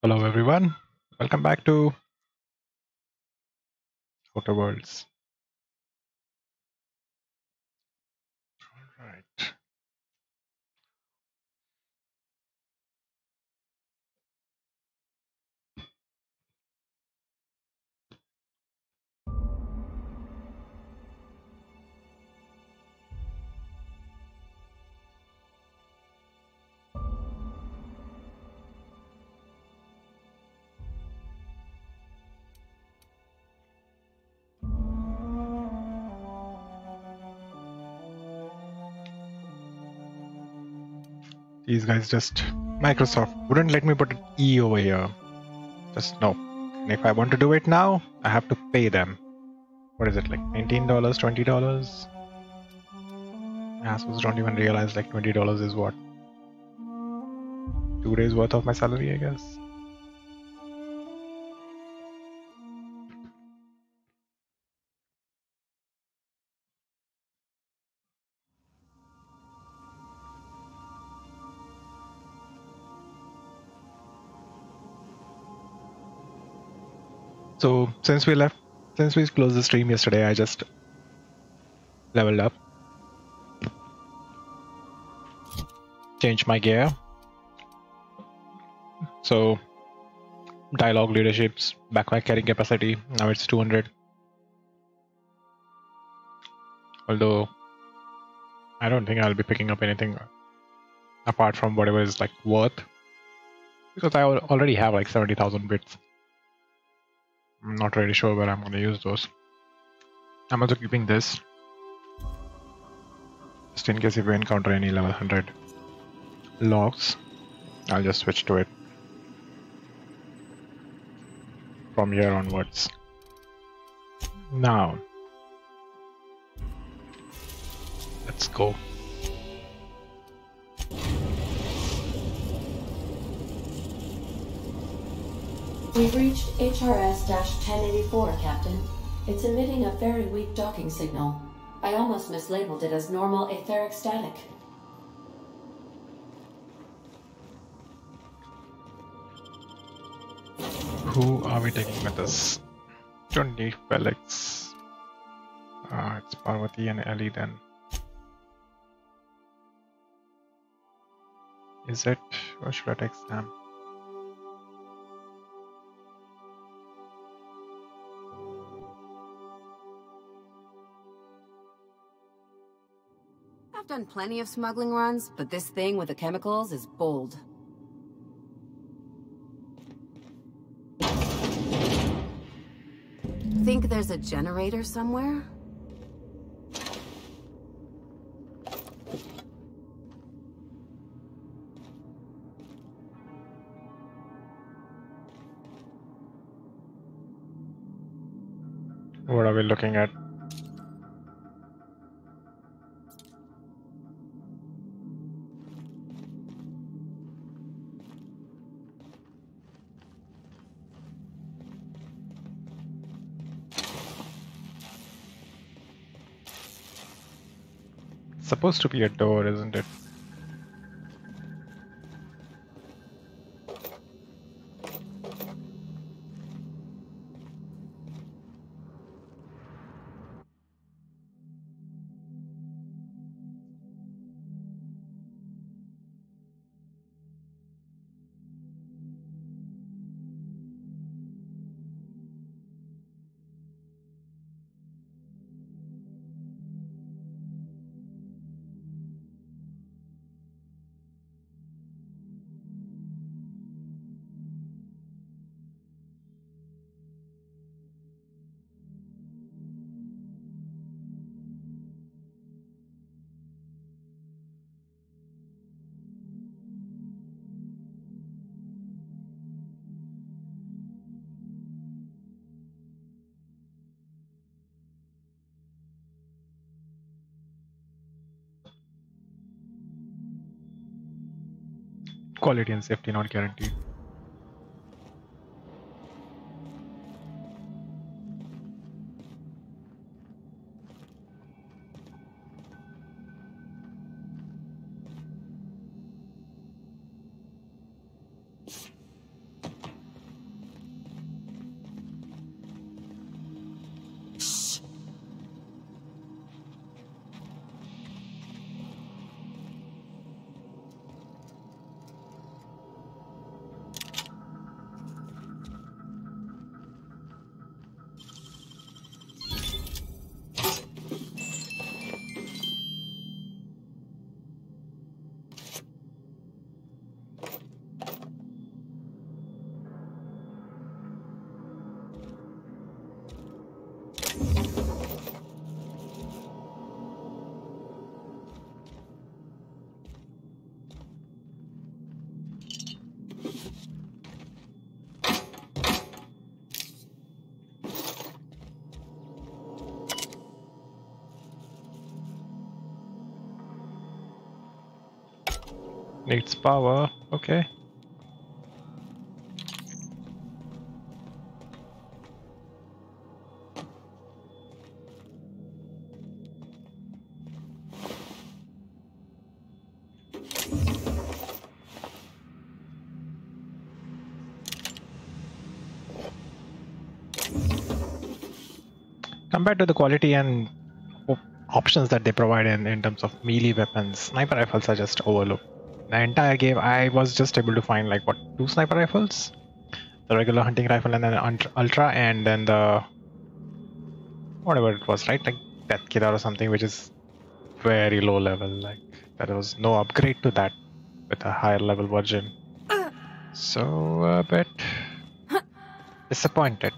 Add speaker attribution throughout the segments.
Speaker 1: Hello everyone, welcome back to Outer Worlds. Right. These guys just Microsoft wouldn't let me put an E over here. Just no. And if I want to do it now, I have to pay them. What is it, like $19, $20? Assholes don't even realize like $20 is what? 2 days worth of my salary, I guess. So since we closed the stream yesterday, I just leveled up, changed my gear. So dialogue leadership's backpack carrying capacity, now it's 200. Although I don't think I'll be picking up anything apart from whatever is like worth, because I already have like 70,000 bits. I'm not really sure where I'm going to use those. I'm also keeping this just in case if we encounter any level 100 logs. I'll just switch to it from here onwards. Now let's go.
Speaker 2: We've reached HRS-1084, Captain. It's emitting a very weak docking signal. I almost mislabeled it as normal etheric static.
Speaker 1: Who are we taking with us? Don't need Felix. It's Parvati and Ellie then. Is it? Or should I take Sam?
Speaker 3: I've done plenty of smuggling runs, but this thing with the chemicals is bold. Think there's a generator somewhere?
Speaker 1: What are we looking at? It's supposed to be a door, isn't it? Quality and safety not guaranteed. Needs power. Okay. Compared to the quality and options that they provide in terms of melee weapons, sniper rifles are just overlooked. The entire game, I was just able to find like what, 2 sniper rifles? The regular hunting rifle and then ultra, and then the whatever it was, right? Like Death Killer or something, which is very low level. Like there was no upgrade to that with a higher level version. So a bit disappointed.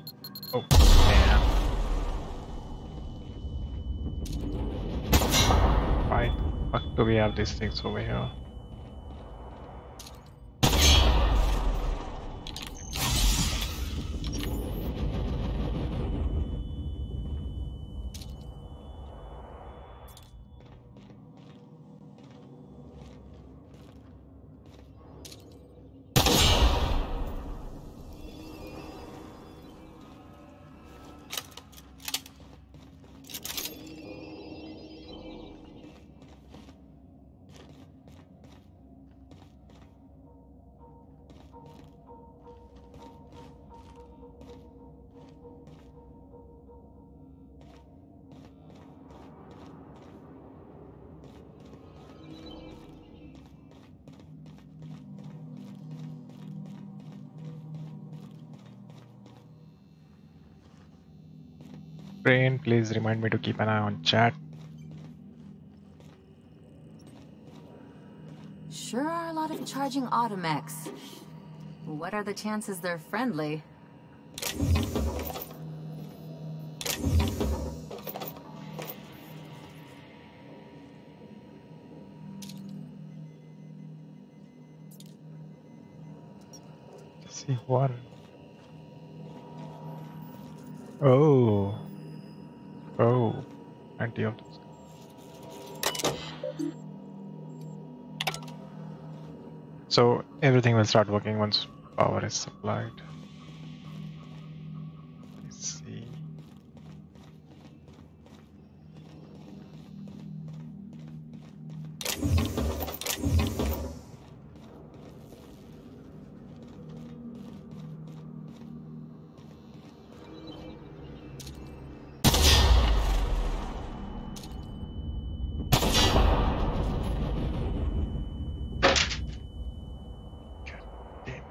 Speaker 1: Oh man. Why the fuck do we have these things over here? Brain, please remind me to keep an eye on chat.
Speaker 3: Sure are a lot of charging automechs. What are the chances they're friendly?
Speaker 1: Let's see what. Oh. Oh. Anti of this. So everything will start working once power is supplied. Let's see. Damn it.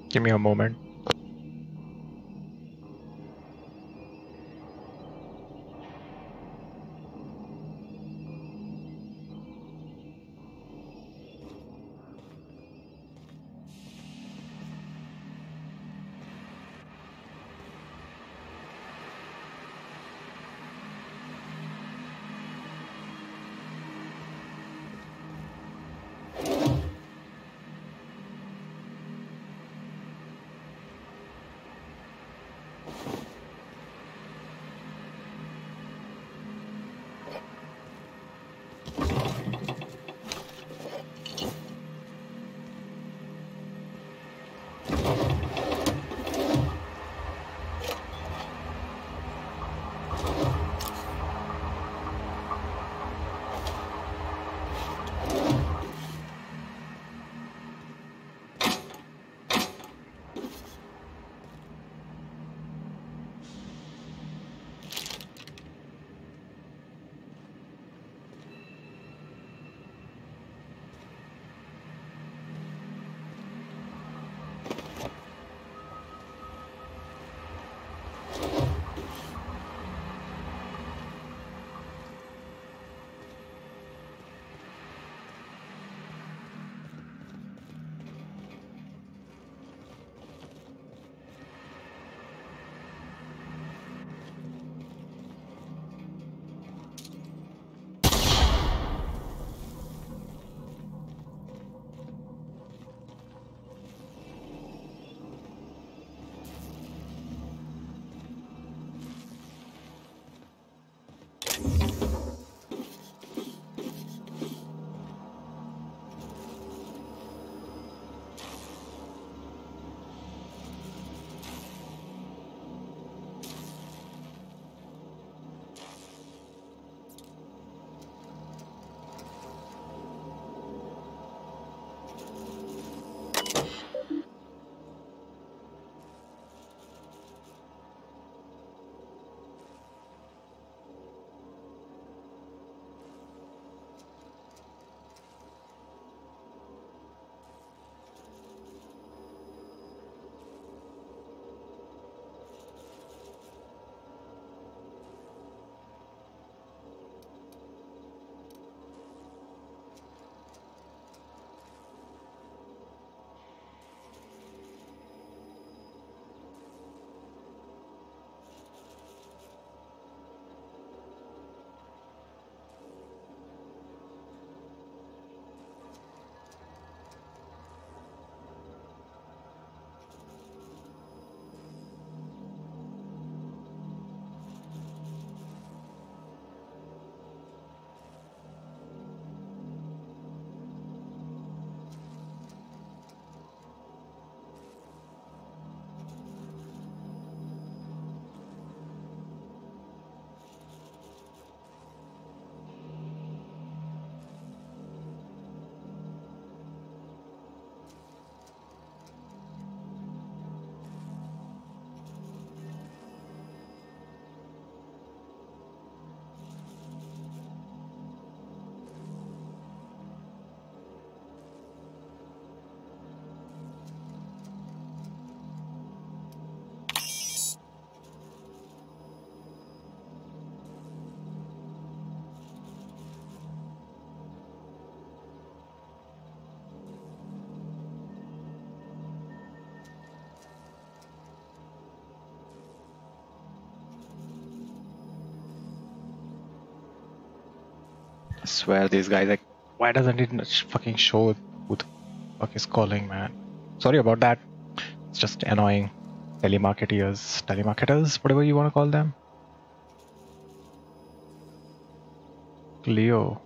Speaker 1: Give me a moment. swear these guys, like, why doesn't it fucking show who the fuck is calling, man? Sorry about that. It's just annoying. Telemarketers, whatever you want to call them. Leo.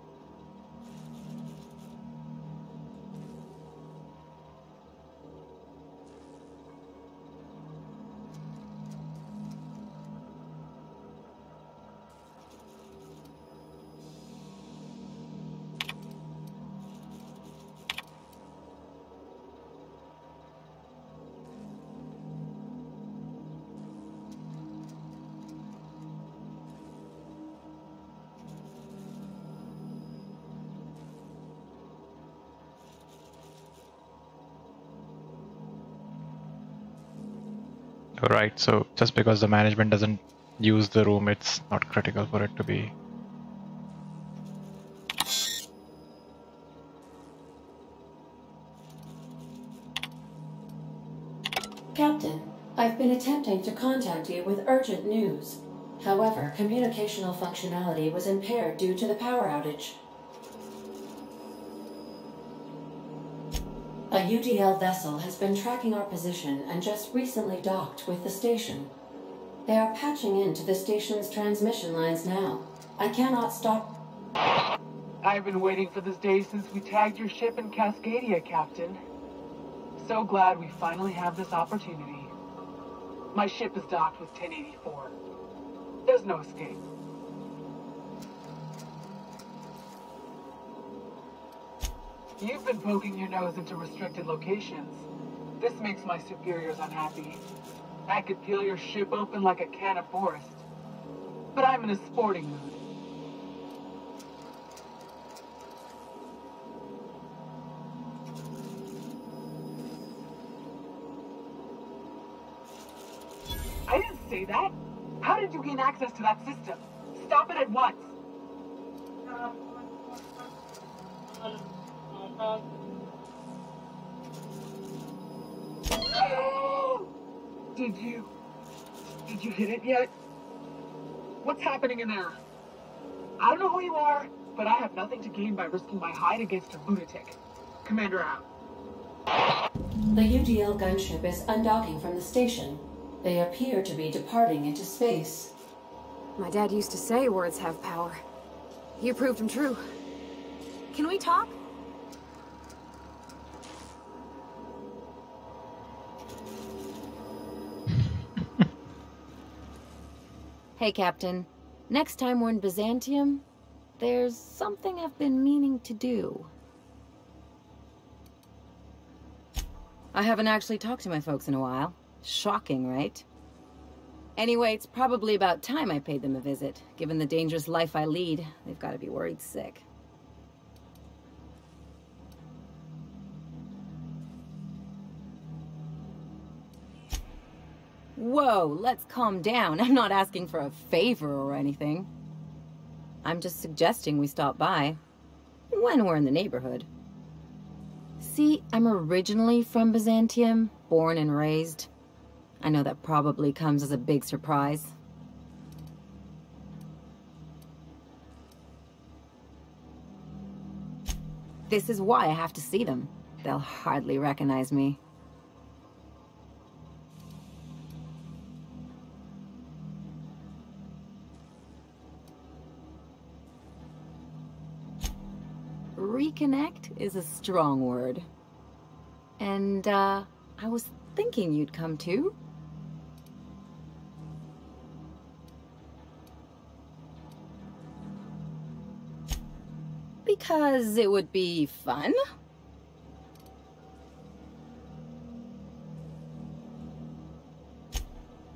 Speaker 1: Right, so just because the management doesn't use the room, it's not critical for it to be.
Speaker 2: Captain, I've been attempting to contact you with urgent news. However, communicational functionality was impaired due to the power outage. A UDL vessel has been tracking our position and just recently docked with the station. They are patching into the station's transmission lines now. I cannot stop.
Speaker 4: I've been waiting for this day since we tagged your ship in Cascadia, Captain. So glad we finally have this opportunity. My ship is docked with 1084. There's no escape. You've been poking your nose into restricted locations. This makes my superiors unhappy. I could peel your ship open like a can of forest. But I'm in a sporting mood. I didn't say that. How did you gain access to that system? Stop it at once. Did you hit it yet? What's happening in there? I don't know who you are, but I have nothing to gain by risking my hide against a lunatic. Commander out.
Speaker 2: The UDL gunship is undocking from the station. They appear to be departing into space.
Speaker 5: My dad used to say words have power. You proved them true. Can we talk?
Speaker 3: Hey, Captain. Next time we're in Byzantium, there's something I've been meaning to do. I haven't actually talked to my folks in a while. Shocking, right? Anyway, it's probably about time I paid them a visit. Given the dangerous life I lead, they've got to be worried sick. Whoa, let's calm down. I'm not asking for a favor or anything. I'm just suggesting we stop by. When we're in the neighborhood. See, I'm originally from Byzantium, born and raised. I know that probably comes as a big surprise. This is why I have to see them. They'll hardly recognize me. Reconnect is a strong word. And, I was thinking you'd come too. Because it would be fun?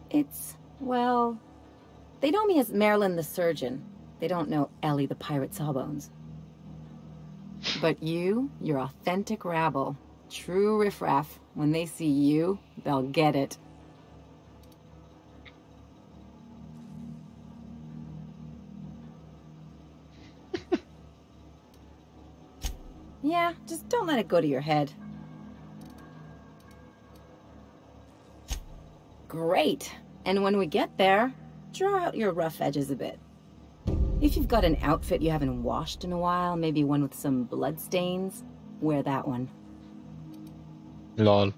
Speaker 3: It's, well, they know me as Marilyn the Surgeon. They don't know Ellie the Pirate Sawbones. But you're authentic rabble. True riffraff. When they see you, they'll get it. Yeah, just don't let it go to your head. Great. And when we get there, draw out your rough edges a bit. If you've got an outfit you haven't washed in a while, maybe one with some blood stains, wear that one.
Speaker 1: Lol.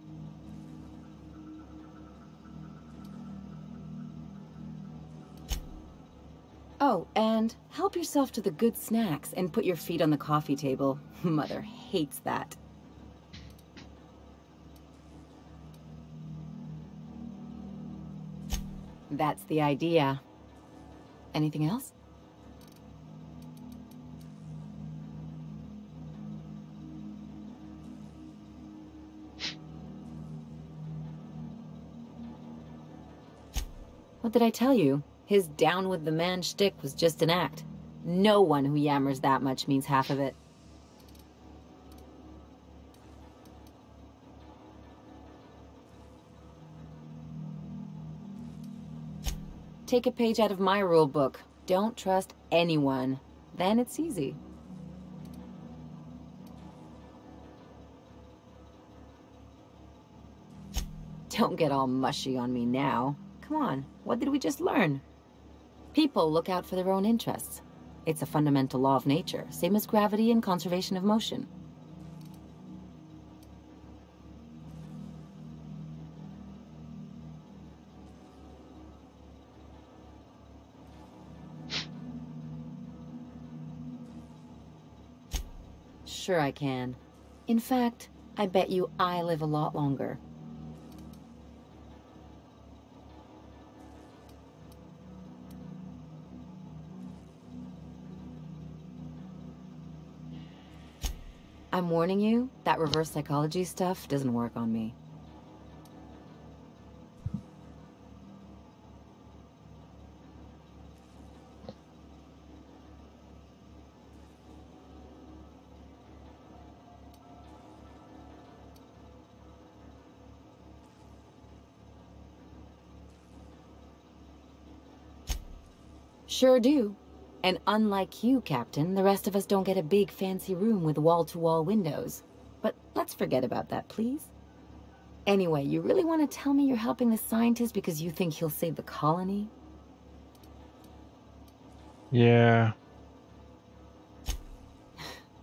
Speaker 3: Oh, and help yourself to the good snacks and put your feet on the coffee table. Mother hates that. That's the idea. Anything else? What did I tell you? His down with the man shtick was just an act. No one who yammers that much means half of it. Take a page out of my rule book. Don't trust anyone. Then it's easy. Don't get all mushy on me now. Come on, what did we just learn? People look out for their own interests. It's a fundamental law of nature, same as gravity and conservation of motion. Sure I can. In fact, I bet you I live a lot longer. I'm warning you, that reverse psychology stuff doesn't work on me. Sure do. And unlike you, Captain, the rest of us don't get a big fancy room with wall-to-wall windows. But let's forget about that, please. Anyway, you really want to tell me you're helping the scientist because you think he'll save the colony?
Speaker 1: Yeah.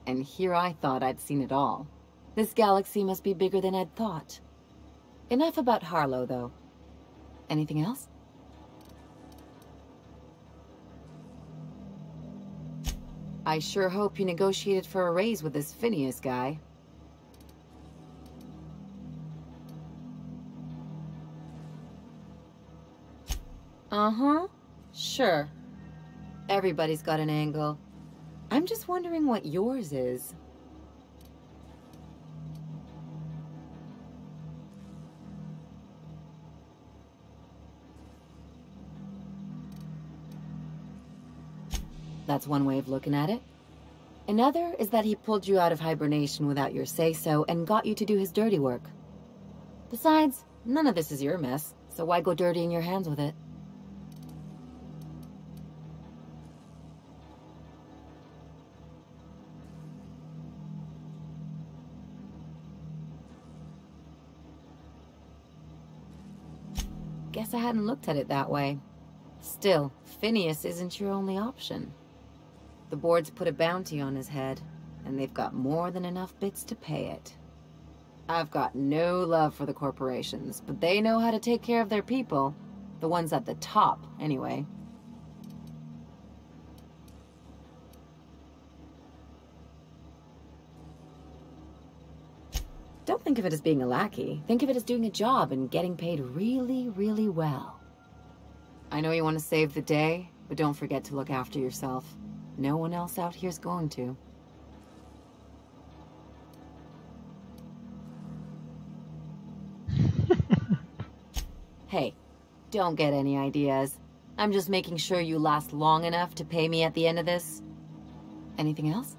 Speaker 3: And here I thought I'd seen it all. This galaxy must be bigger than I'd thought. Enough about Harlow, though. Anything else? I sure hope you negotiated for a raise with this Phineas guy. Uh-huh. Sure. Everybody's got an angle. I'm just wondering what yours is. That's one way of looking at it. Another is that he pulled you out of hibernation without your say-so and got you to do his dirty work. Besides, none of this is your mess, so why go dirtying your hands with it? Guess I hadn't looked at it that way. Still, Phineas isn't your only option. The board's put a bounty on his head, and they've got more than enough bits to pay it. I've got no love for the corporations, but they know how to take care of their people. The ones at the top, anyway. Don't think of it as being a lackey. Think of it as doing a job and getting paid really, really well. I know you want to save the day, but don't forget to look after yourself. No one else out here's going to. Hey, don't get any ideas. I'm just making sure you last long enough to pay me at the end of this. Anything else?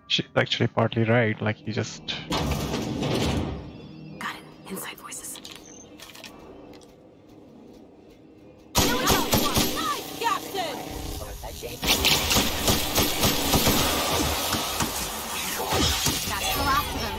Speaker 1: She's actually partly right. Like he just.
Speaker 5: Got it. Inside voices. That's the last of them.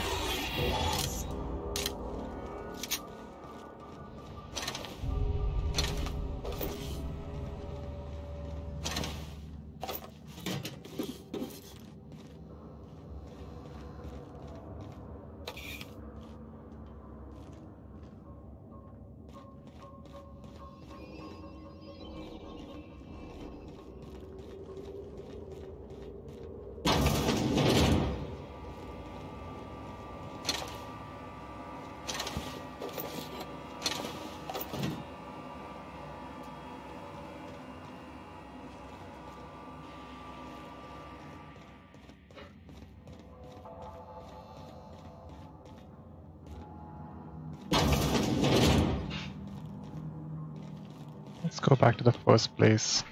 Speaker 1: Let's go back to the first place.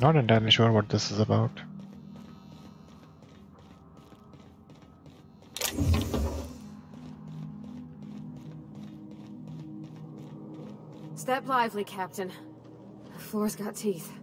Speaker 1: Not entirely sure what this is about.
Speaker 5: Step lively, Captain. The floor's got teeth.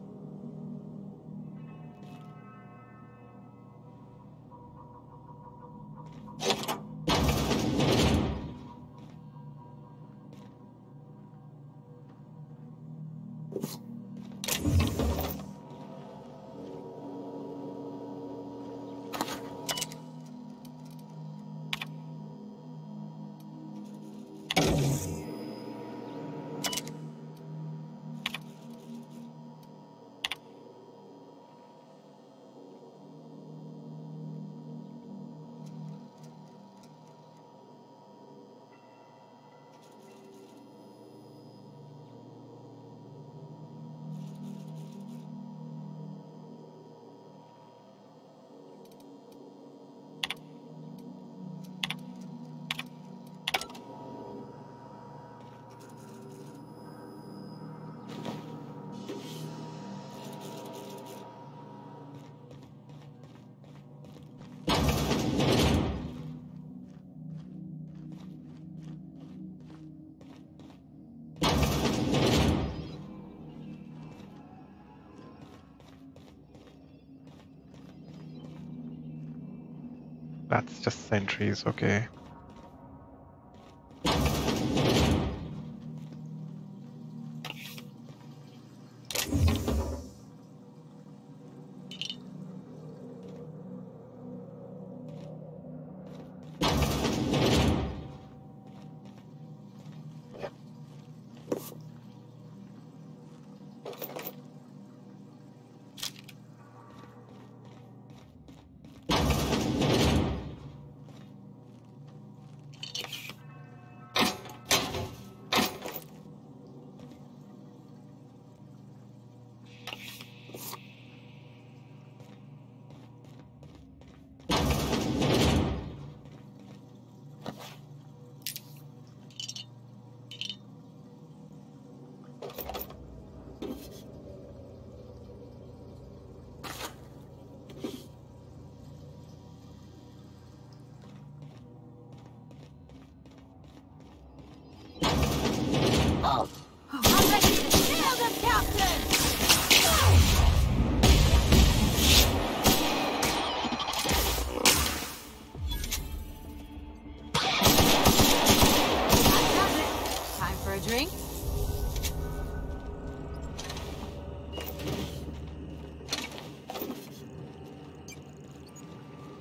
Speaker 1: That's just sentries, okay.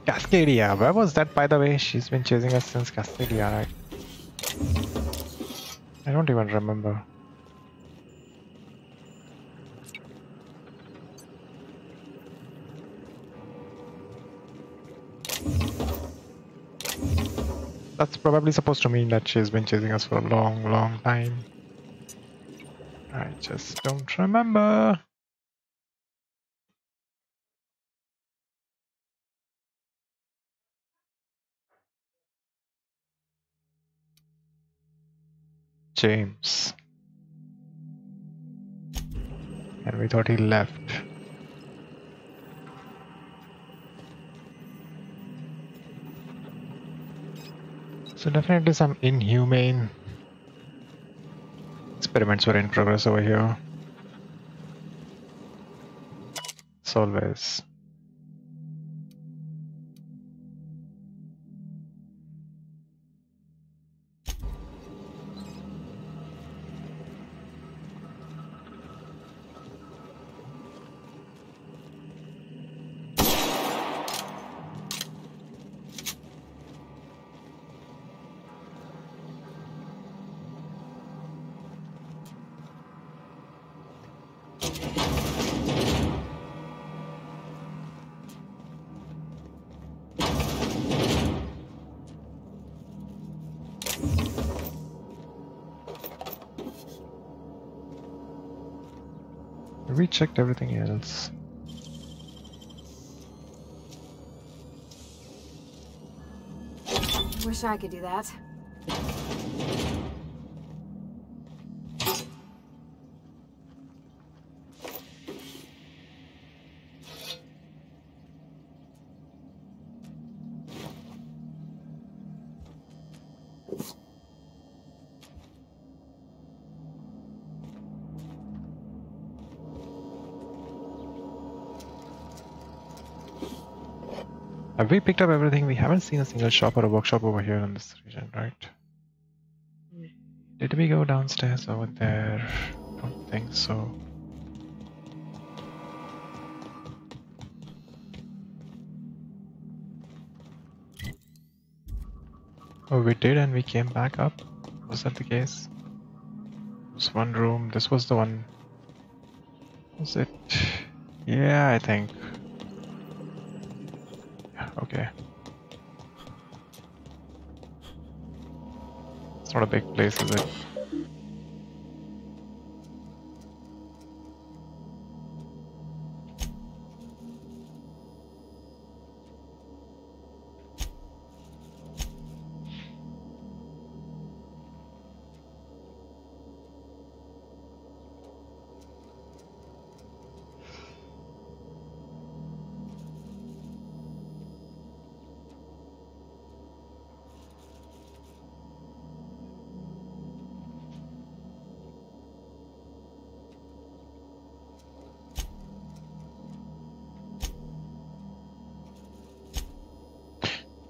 Speaker 1: Cascadia. Where was that, by the way? She's been chasing us since Cascadia, right? I don't even remember. That's probably supposed to mean that she's been chasing us for a long, long time. I just don't remember. James. And we thought he left. So definitely some inhumane experiments were in progress over here. As always. We checked everything else.
Speaker 5: Wish I could do that.
Speaker 1: Have we picked up everything? We haven't seen a single shop or a workshop over here in this region, right? Did we go downstairs over there? Don't think so. Oh, we did, and we came back up. Was that the case? This one room. This was the one. Was it? Yeah, I think. Yeah, okay. It's not a big place, is it?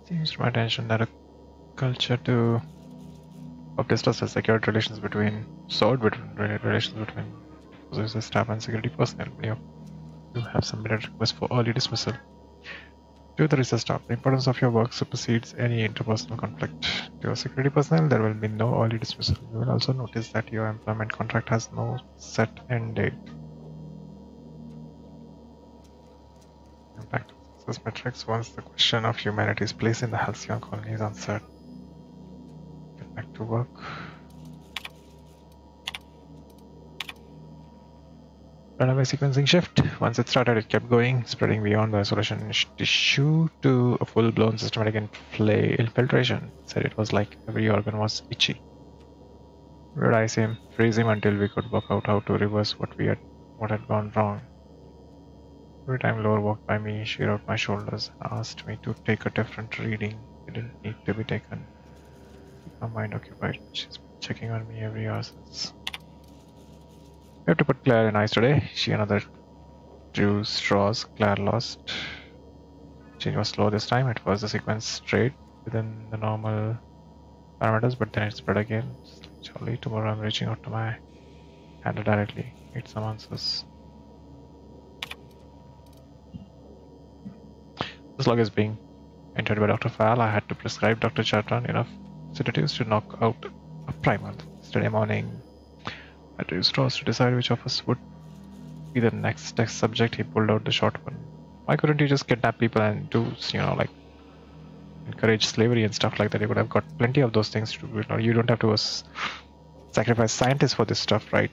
Speaker 1: Seems to my attention that a culture to discuss the secured relations between relations between possessor staff and security personnel. Many of you have submitted requests for early dismissal. To the research staff, the importance of your work supersedes any interpersonal conflict. To your security personnel, there will be no early dismissal. You will also notice that your employment contract has no set end date. Impact success metrics once the question of humanity is placed in the Halcyon colony is answered. Get back to work. Runaway sequencing shift. Once it started, it kept going, spreading beyond the isolation tissue to a full-blown systematic infiltration. It said it was like every organ was itchy. We would ice him, freeze him until we could work out how to reverse what had gone wrong. Every time Laura walked by me, she rubbed my shoulders and asked me to take a different reading. It didn't need to be taken. Keep my mind occupied. She's been checking on me every hour since. We have to put Claire in ice today. She another drew straws. Claire lost. Change was slow this time. It was the sequence straight within the normal parameters, but then it spread again. Surely tomorrow I'm reaching out to my handler directly. Need some answers. This log is being Entered by Dr. Fal, I had to prescribe Dr. Chartran enough sedatives to knock out a primer. Yesterday morning, I had to use straws to decide which of us would be the next test subject. He pulled out the short one. Why couldn't you just kidnap people and do, like encourage slavery and stuff like that? You could have got plenty of those things to do. You don't have to sacrifice scientists for this stuff, right?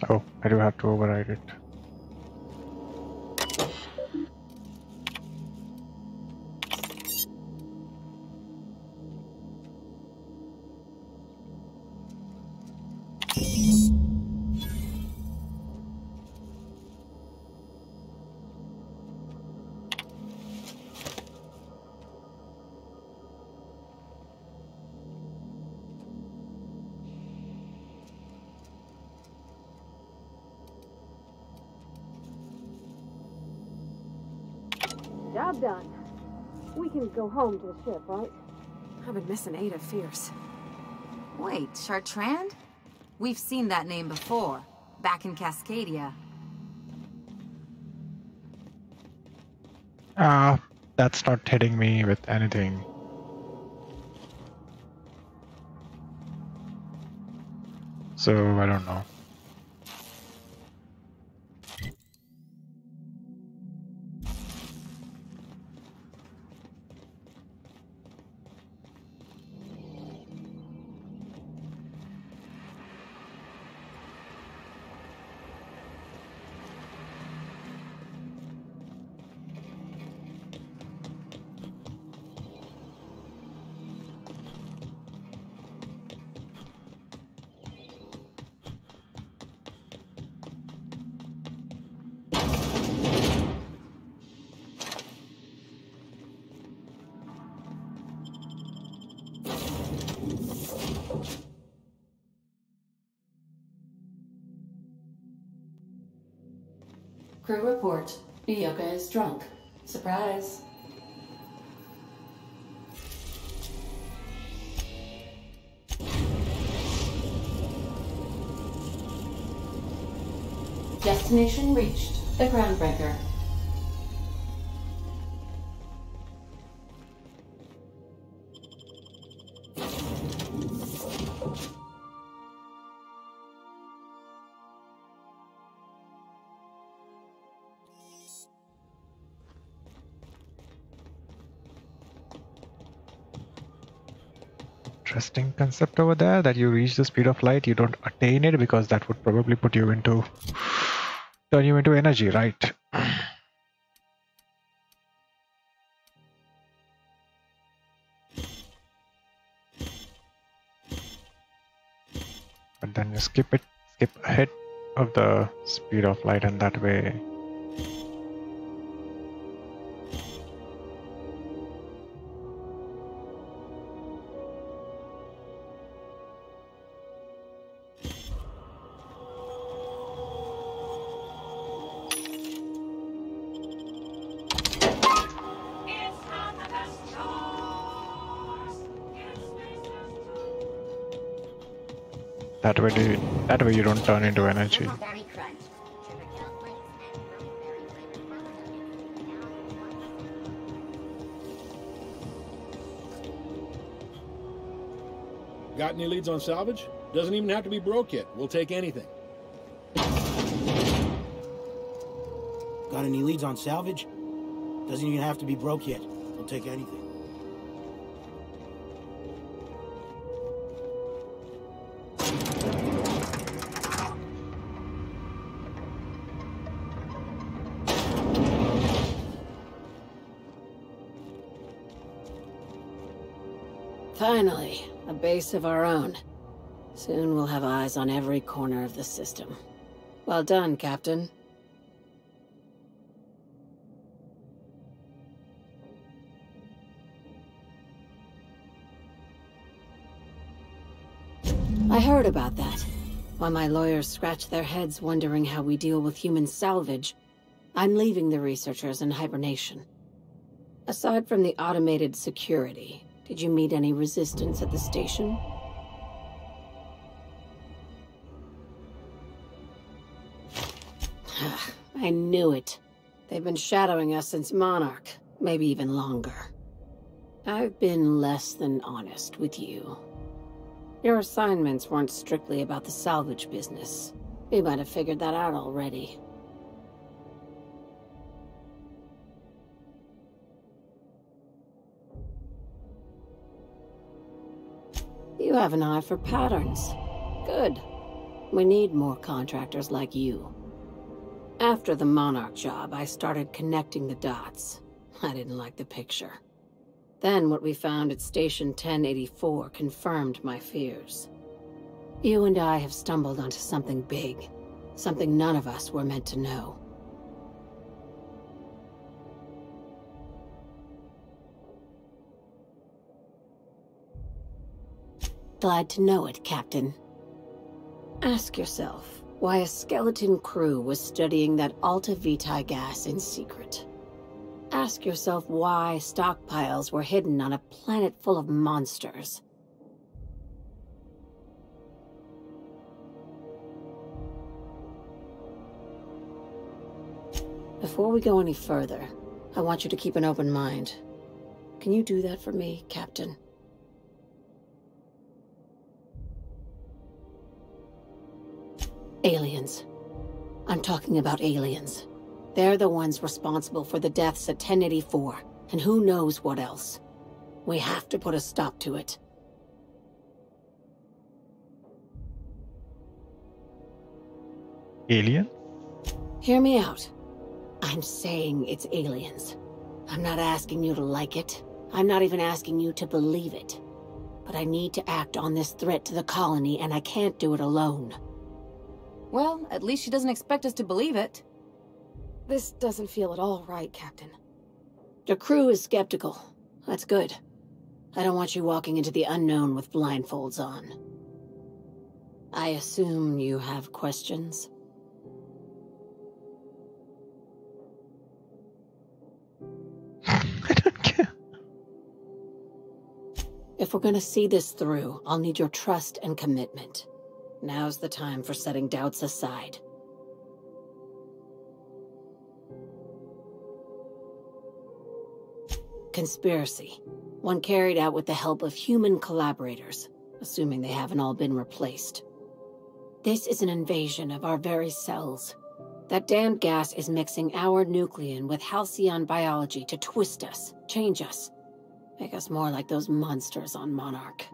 Speaker 1: Oh, I do have to override it.
Speaker 5: Job done. We can go home to the ship, right? I've been missing Ada fierce.
Speaker 3: Wait, Chartrand? We've seen that name before, back in Cascadia.
Speaker 1: That's not hitting me with anything. So, I don't know.
Speaker 2: Crew report. Ioka is drunk. Surprise. Destination reached. The Groundbreaker.
Speaker 1: Interesting concept over there that you reach the speed of light, you don't attain it because that would probably turn you into energy, right? But then you skip ahead of the speed of light, and that way that way you don't turn into energy.
Speaker 6: Got any leads on salvage? Doesn't even have to be broke yet. We'll take anything.
Speaker 7: Got any leads on salvage? Doesn't even have to be broke yet. We'll take anything.
Speaker 2: Finally, a base of our own. Soon we'll have eyes on every corner of the system. Well done, Captain. I heard about that. While my lawyers scratch their heads wondering how we deal with human salvage, I'm leaving the researchers in hibernation. Aside from the automated security, did you meet any resistance at the station? I knew it. They've been shadowing us since Monarch, maybe even longer. I've been less than honest with you. Your assignments weren't strictly about the salvage business. We might have figured that out already. You have an eye for patterns. Good. We need more contractors like you. After the Monarch job, I started connecting the dots. I didn't like the picture. Then what we found at Station 1084 confirmed my fears. You and I have stumbled onto something big. Something none of us were meant to know. Glad to know it, Captain. Ask yourself why a skeleton crew was studying that Alta Vitae gas in secret. Ask yourself why stockpiles were hidden on a planet full of monsters. Before we go any further, I want you to keep an open mind. Can you do that for me, Captain? Aliens. I'm talking about aliens. They're the ones responsible for the deaths at 1084, and who knows what else. We have to put a stop to it.
Speaker 1: Alien?
Speaker 2: Hear me out. I'm saying it's aliens. I'm not asking you to like it. I'm not even asking you to believe it. But I need to act on this threat to the colony, and I can't do it alone.
Speaker 3: Well, at least she doesn't expect us to believe it.
Speaker 5: This doesn't feel at all right, Captain.
Speaker 2: The crew is skeptical. That's good. I don't want you walking into the unknown with blindfolds on. I assume you have questions?
Speaker 1: I don't care.
Speaker 2: If we're gonna see this through, I'll need your trust and commitment. Now's the time for setting doubts aside. Conspiracy. One carried out with the help of human collaborators, assuming they haven't all been replaced. This is an invasion of our very cells. That damned gas is mixing our nucleon with halcyon biology to twist us, change us, make us more like those monsters on Monarch.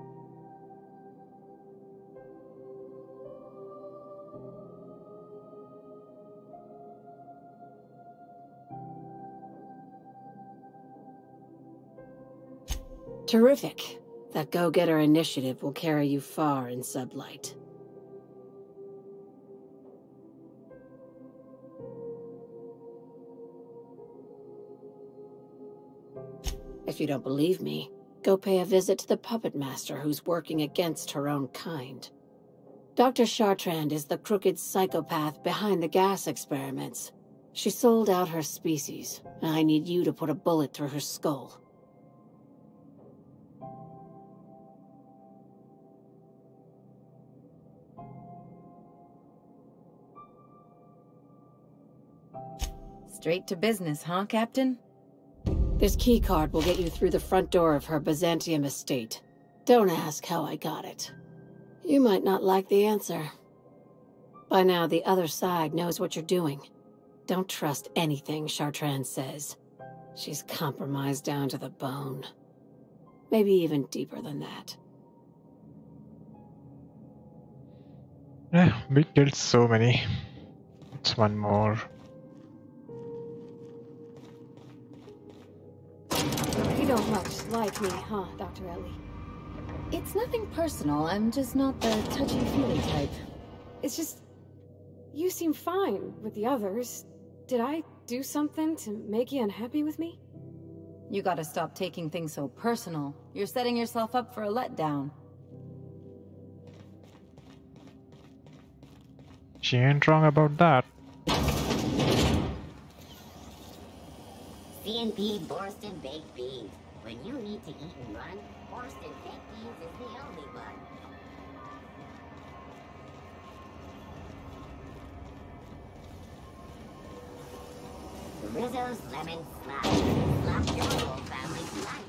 Speaker 2: Terrific. That go-getter initiative will carry you far in Sublight. If you don't believe me, go pay a visit to the puppet master who's working against her own kind. Dr. Chartrand is the crooked psychopath behind the gas experiments. She sold out her species, and I need you to put a bullet through her skull.
Speaker 3: Straight to business, huh, Captain?
Speaker 2: This keycard will get you through the front door of her Byzantium estate. Don't ask how I got it. You might not like the answer. By now, the other side knows what you're doing. Don't trust anything Chartrand says. She's compromised down to the bone. Maybe even deeper than that.
Speaker 1: Yeah, we killed so many. It's one more.
Speaker 5: You don't much like me, huh, Dr. Ellie?
Speaker 3: It's nothing personal. I'm just not the touchy-feely type.
Speaker 5: It's just... you seem fine with the others. Did I do something to make you unhappy with me?
Speaker 3: You gotta stop taking things so personal. You're setting yourself up for a letdown.
Speaker 1: She ain't wrong about that.
Speaker 8: C&P Borston Baked Beans. When you need to eat and run, Borston Baked Beans is the only one. Rizzo's Lemon Slide. Slap your whole family tonight.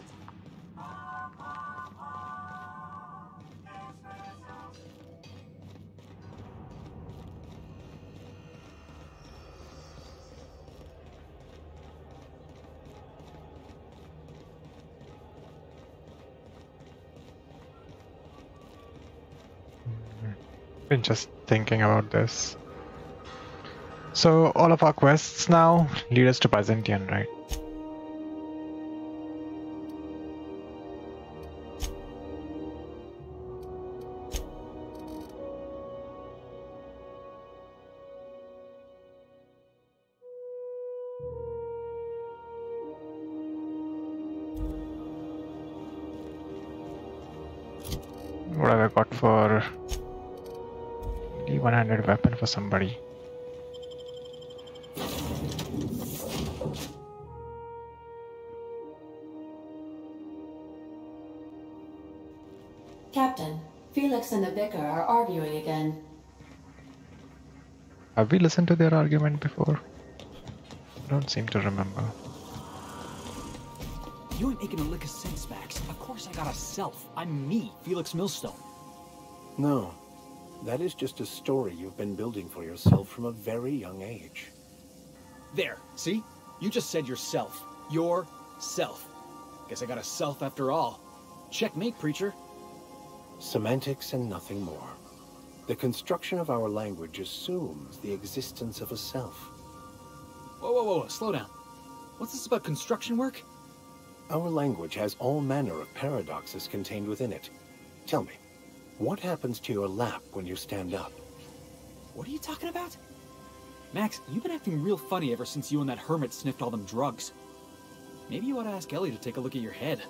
Speaker 1: Been just thinking about this. So all of our quests now lead us to Byzantium, right? What have I got for the one-handed weapon for somebody?
Speaker 2: Captain, Felix and the Vicar are arguing again.
Speaker 1: Have we listened to their argument before? I don't seem to remember.
Speaker 9: You ain't making a lick of sense, Max. Of course I got a self. I'm me, Felix Millstone.
Speaker 10: No. That is just a story you've been building for yourself from a very young age.
Speaker 9: There, see? You just said yourself. Yourself. Guess I got a self after all. Checkmate, preacher.
Speaker 10: Semantics and nothing more. The construction of our language assumes the existence of a self.
Speaker 9: Whoa, whoa, whoa, slow down. What's this about construction work?
Speaker 10: Our language has all manner of paradoxes contained within it. Tell me, what happens to your lap when you stand up?
Speaker 9: What are you talking about? Max, you've been acting real funny ever since you and that hermit sniffed all them drugs. Maybe you ought to ask Ellie to take a look at your head.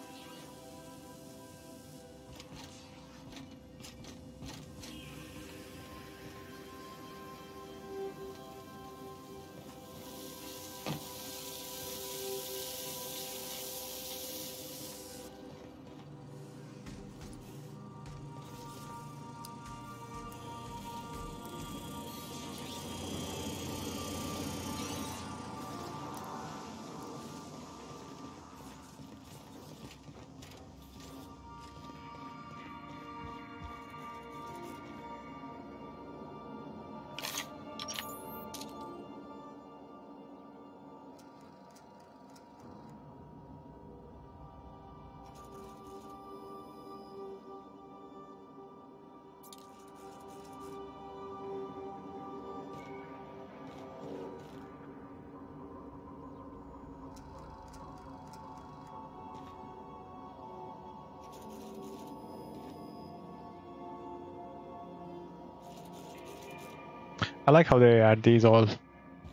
Speaker 1: I like how they add these all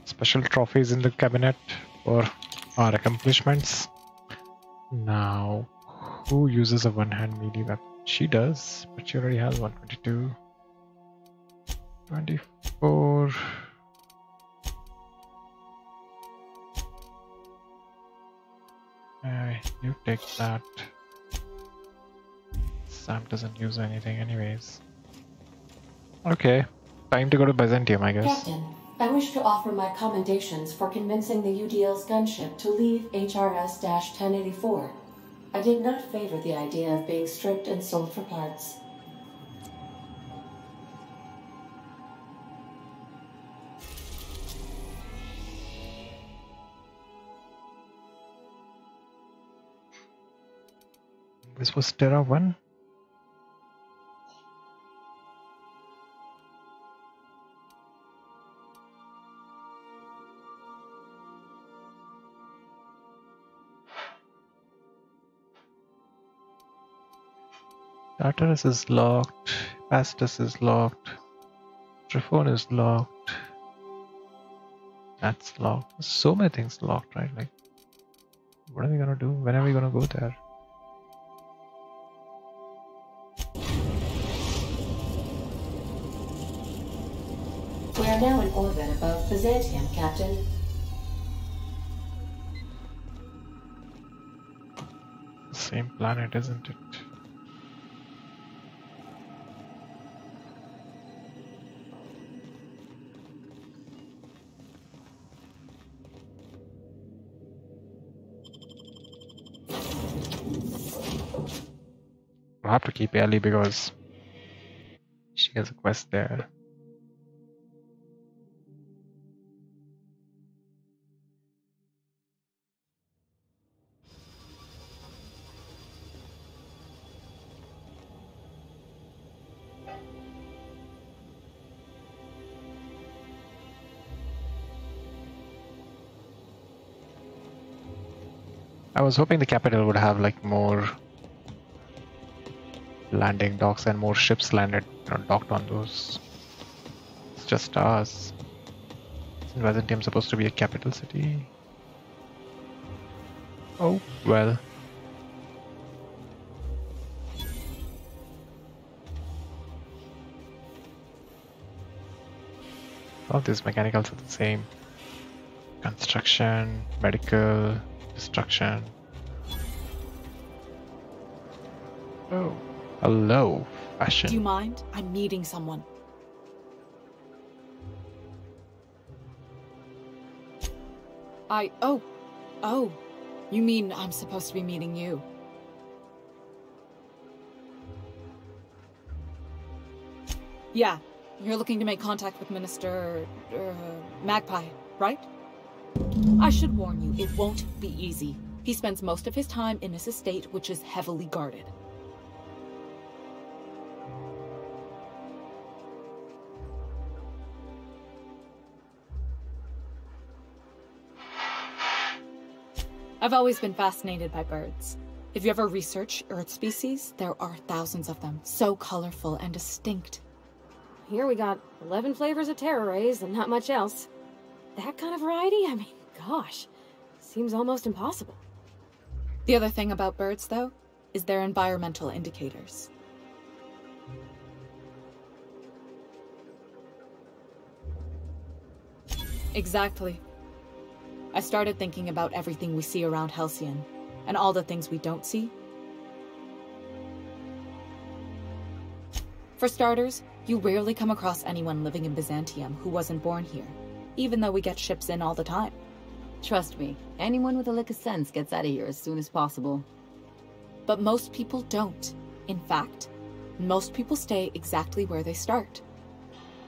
Speaker 1: special trophies in the cabinet for our accomplishments. Now, who uses a one-hand melee weapon? She does, but she already has 122. 24. You take that. Sam doesn't use anything anyways. Okay. Time to go to Byzantium, I guess.
Speaker 2: Captain, I wish to offer my commendations for convincing the UDL's gunship to leave HRS-1084. I did not favor the idea of being stripped and sold for parts.
Speaker 1: This was Terra 1. Tartarus is locked. Pastus is locked. Triphone is locked. That's locked. So many things locked, right? Like, what are we gonna do? When are we gonna go there?
Speaker 2: We are now in orbit above Byzantium, Captain.
Speaker 1: Same planet, isn't it? We'll have to keep Ellie because she has a quest there. I was hoping the capital would have like more landing docks and more ships landed, docked on those. It's just us. Isn't Byzantium supposed to be a capital city? Oh, well. All these mechanicals are the same. Construction, medical, destruction. Oh, hello, fashion.
Speaker 11: Do you mind? I'm meeting someone. Oh, you mean I'm supposed to be meeting you? Yeah, you're looking to make contact with Minister... Magpie, right? I should warn you, it won't be easy. He spends most of his time in his estate, which is heavily guarded. I've always been fascinated by birds. If you ever research Earth species, there are thousands of them, so colorful and distinct.
Speaker 5: Here we got 11 flavors of Terra rays and not much else. That kind of variety? I mean, gosh, seems almost impossible.
Speaker 11: The other thing about birds, though, is their environmental indicators. Exactly. I started thinking about everything we see around Halcyon, and all the things we don't see. For starters, you rarely come across anyone living in Byzantium who wasn't born here, even though we get ships in all the time.
Speaker 3: Trust me, anyone with a lick of sense gets out of here as soon as possible.
Speaker 11: But most people don't. In fact, most people stay exactly where they start.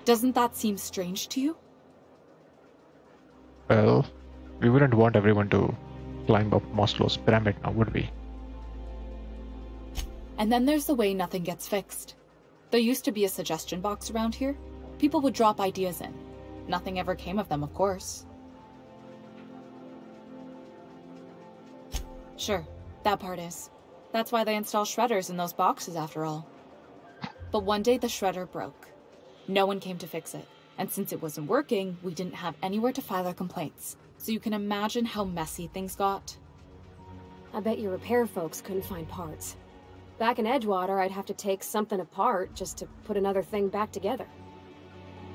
Speaker 11: Doesn't that seem strange to you?
Speaker 1: Well, we wouldn't want everyone to climb up Maslow's pyramid now, would we?
Speaker 11: And then there's the way nothing gets fixed. There used to be a suggestion box around here. People would drop ideas in. Nothing ever came of them, of course. Sure, that part is. That's why they install shredders in those boxes, after all. But one day the shredder broke. No one came to fix it. And since it wasn't working, we didn't have anywhere to file our complaints. So you can imagine how messy things got.
Speaker 5: I bet your repair folks couldn't find parts. Back in Edgewater, I'd have to take something apart just to put another thing back together.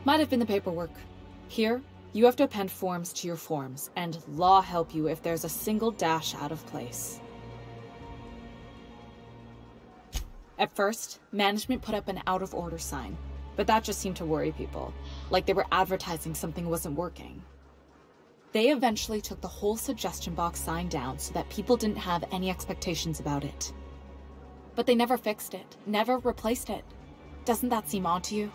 Speaker 11: Might have been the paperwork. Here, you have to append forms to your forms, and law help you if there's a single dash out of place. At first, management put up an out-of-order sign, but that just seemed to worry people, like they were advertising something wasn't working. They eventually took the whole suggestion box sign down so that people didn't have any expectations about it. But they never fixed it, never replaced it. Doesn't that seem odd to you?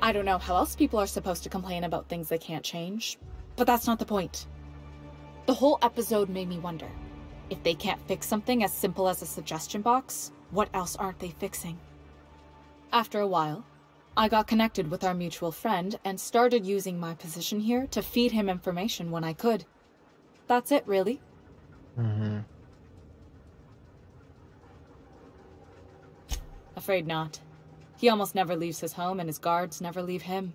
Speaker 11: I don't know how else people are supposed to complain about things they can't change, but that's not the point. The whole episode made me wonder, if they can't fix something as simple as a suggestion box, what else aren't they fixing? After a while, I got connected with our mutual friend and started using my position here to feed him information when I could. That's it, really. Afraid not. He almost never leaves his home, and his guards never leave him.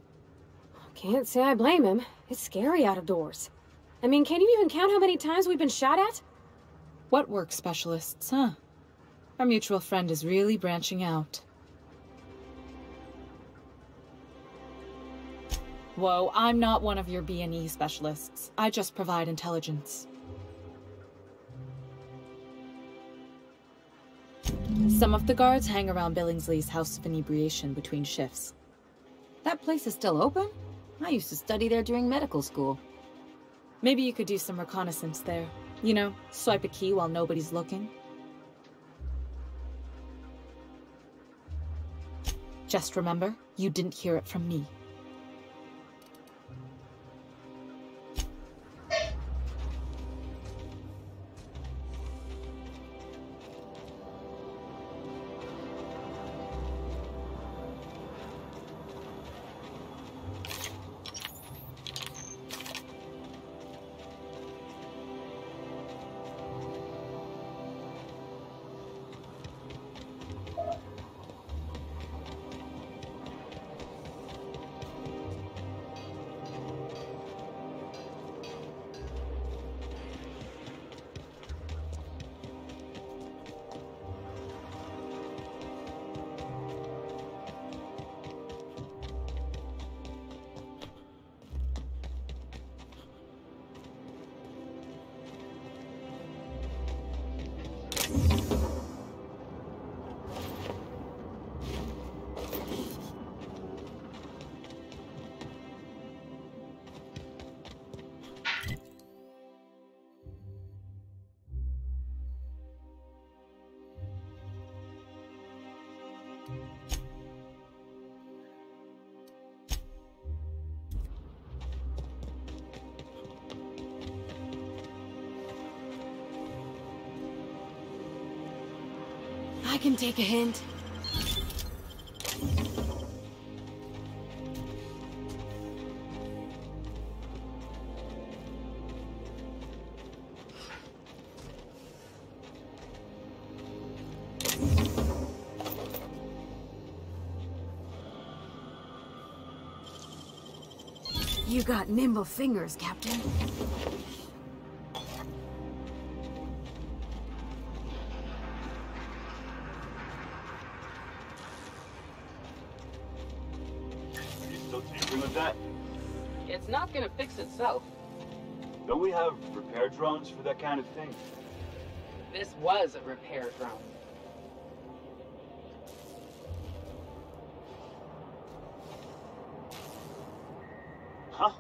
Speaker 5: Can't say I blame him. It's scary out of doors. I mean, can you even count how many times we've been shot at?
Speaker 11: What work specialists, huh? Our mutual friend is really branching out. Whoa, I'm not one of your B&E specialists. I just provide intelligence. Some of the guards hang around Billingsley's House of Inebriation between shifts.
Speaker 3: That place is still open? I used to study there during medical school.
Speaker 11: Maybe you could do some reconnaissance there. You know, swipe a key while nobody's looking. Just remember, you didn't hear it from me.
Speaker 5: I can take a hint. You got nimble fingers, Captain.
Speaker 12: It's not gonna fix itself.
Speaker 13: Don't we have repair drones for that kind of thing?
Speaker 12: This was a repair drone.
Speaker 13: Huh?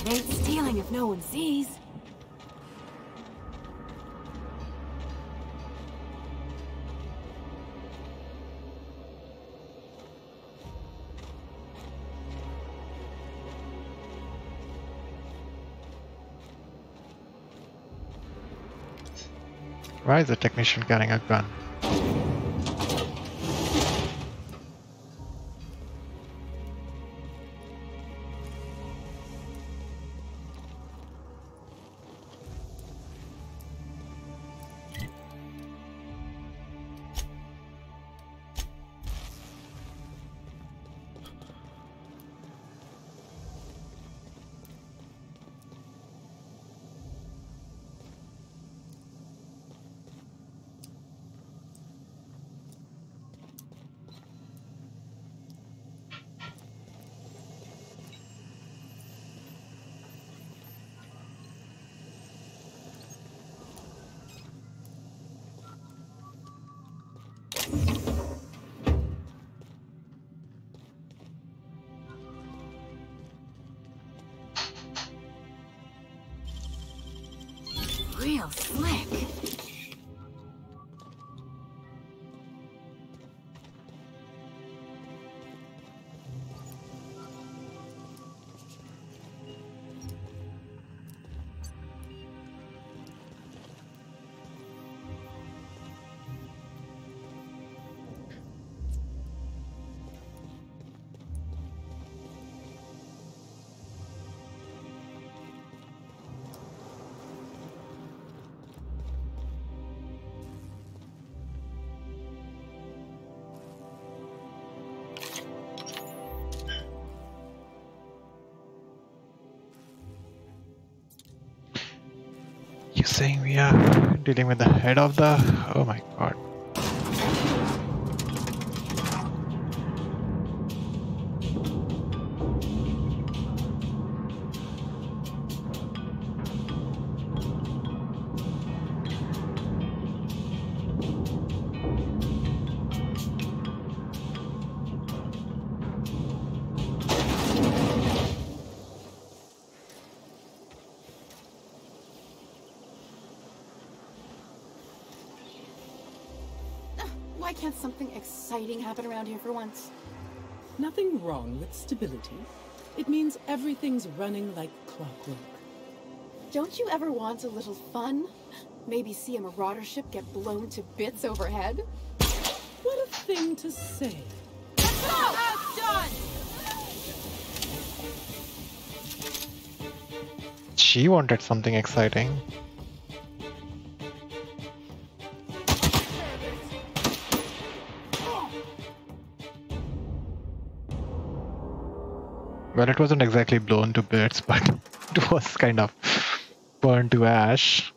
Speaker 5: It ain't stealing if no one sees.
Speaker 1: Why is the technician carrying a gun?
Speaker 11: real slick.
Speaker 1: You saying we are dealing with the head of the... Oh my god.
Speaker 14: Why can't something exciting happen around here for once?
Speaker 15: Nothing wrong with stability. It means everything's running like clockwork.
Speaker 14: Don't you ever want a little fun? Maybe see a marauder ship get blown to bits overhead?
Speaker 15: What a thing to say.
Speaker 11: Let's go! Outdone!
Speaker 1: She wanted something exciting. Well, it wasn't exactly blown to bits, but it was kind of burned to ash.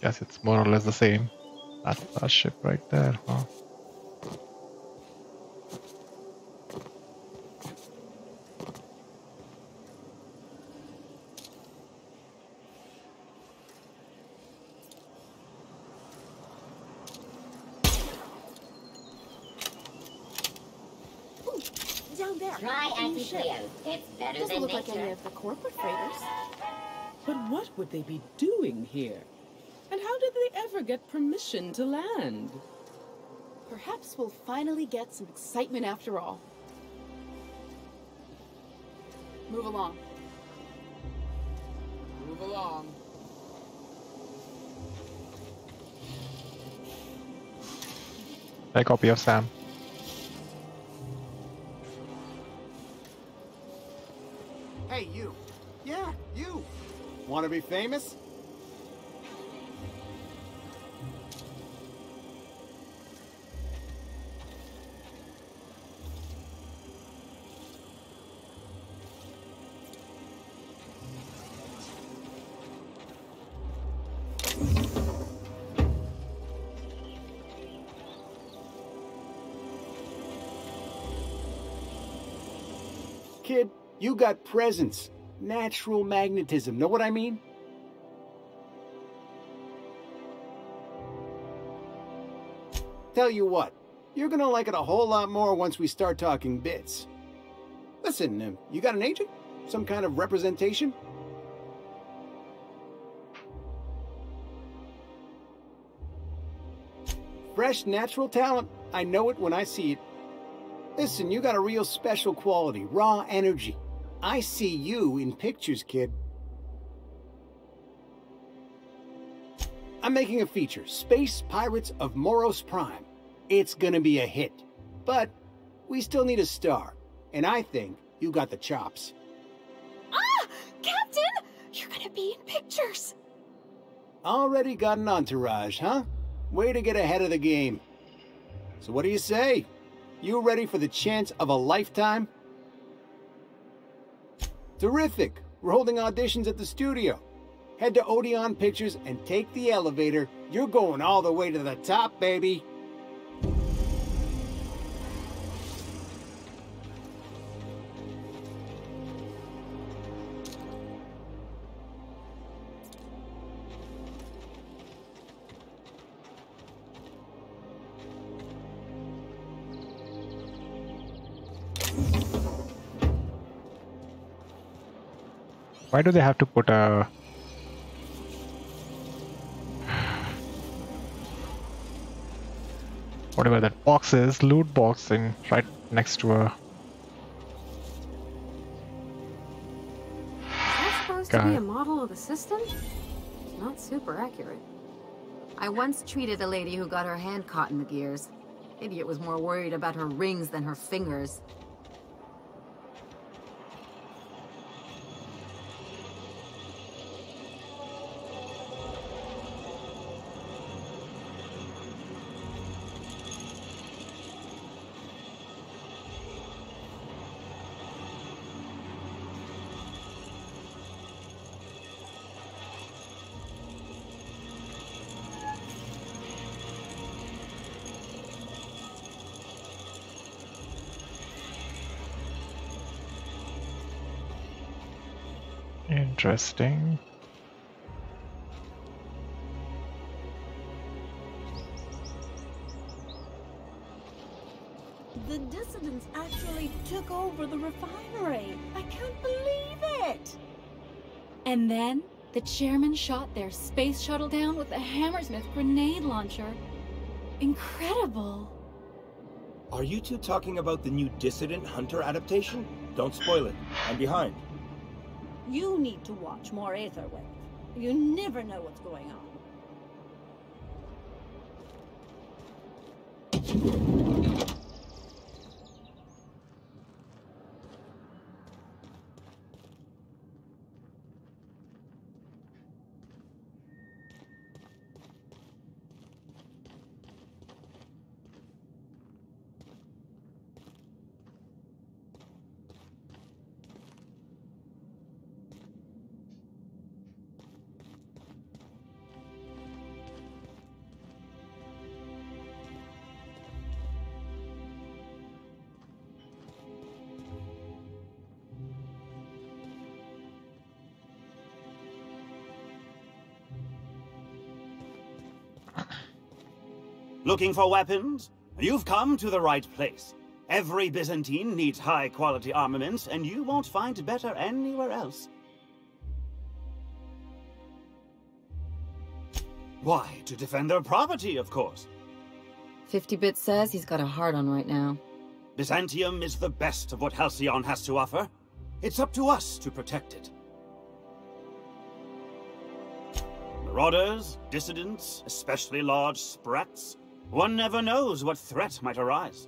Speaker 1: Guess it's more or less the same. That's our ship right there, huh?
Speaker 14: Down there.
Speaker 8: Try Anti-Cleo. It's better
Speaker 14: Doesn't
Speaker 8: than
Speaker 14: look like
Speaker 8: nature.
Speaker 14: any of the corporate freighters.
Speaker 15: But what would they be doing here? And how did they ever get permission to land?
Speaker 14: Perhaps we'll finally get some excitement after all. Move along.
Speaker 12: Move along.
Speaker 1: A copy of Sam.
Speaker 16: Hey, you. Yeah, you. Want to be famous? Kid, you got presence. Natural magnetism. Know what I mean? Tell you what, you're gonna like it a whole lot more once we start talking bits. Listen, you got an agent? Some kind of representation? Fresh, natural talent. I know it when I see it. Listen, you got a real special quality, raw energy. I see you in pictures, kid. I'm making a feature, Space Pirates of Moros Prime. It's gonna be a hit. But we still need a star. And I think you got the chops.
Speaker 14: Ah! Captain! You're gonna be in pictures!
Speaker 16: Already got an entourage, huh? Way to get ahead of the game. So what do you say? You ready for the chance of a lifetime? Terrific! We're holding auditions at the studio. Head to Odeon Pictures and take the elevator. You're going all the way to the top, baby.
Speaker 1: Why do they have to put a whatever that box is, loot box thing right next to a
Speaker 5: Supposed to be a model of the system? Not super accurate.
Speaker 3: I once treated a lady who got her hand caught in the gears. Idiot was more worried about her rings than her fingers.
Speaker 1: Interesting.
Speaker 17: The dissidents actually took over the refinery. I can't believe it!
Speaker 11: And then the chairman shot their space shuttle down with a Hammersmith grenade launcher. Incredible.
Speaker 18: Are you two talking about the new Dissident Hunter adaptation? Don't spoil it. I'm behind.
Speaker 17: You need to watch more Aetherwave. You never know what's going on.
Speaker 19: Looking for weapons? You've come to the right place. Every Byzantine needs high-quality armaments, and you won't find better anywhere else. Why? To defend their property, of course.
Speaker 3: 50-Bit says he's got a hard on right now.
Speaker 19: Byzantium is the best of what Halcyon has to offer. It's up to us to protect it. Marauders, dissidents, especially large sprats. One never knows what threat might arise.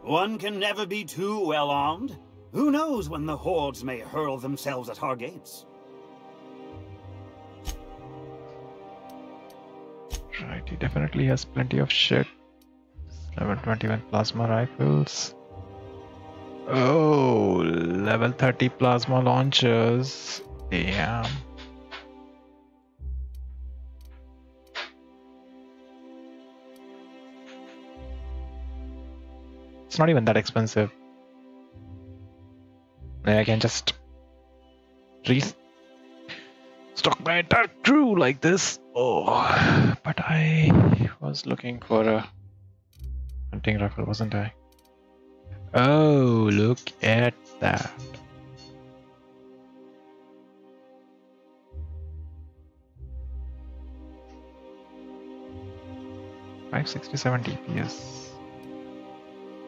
Speaker 19: One can never be too well armed. Who knows when the hordes may hurl themselves at our gates?
Speaker 1: Right, he definitely has plenty of shit. Level 21 plasma rifles. Oh, level 30 plasma launchers. Damn. It's not even that expensive. I can just restock my entire crew like this. Oh, but I was looking for a hunting rifle, wasn't I? Oh, look at that. $567 DPS.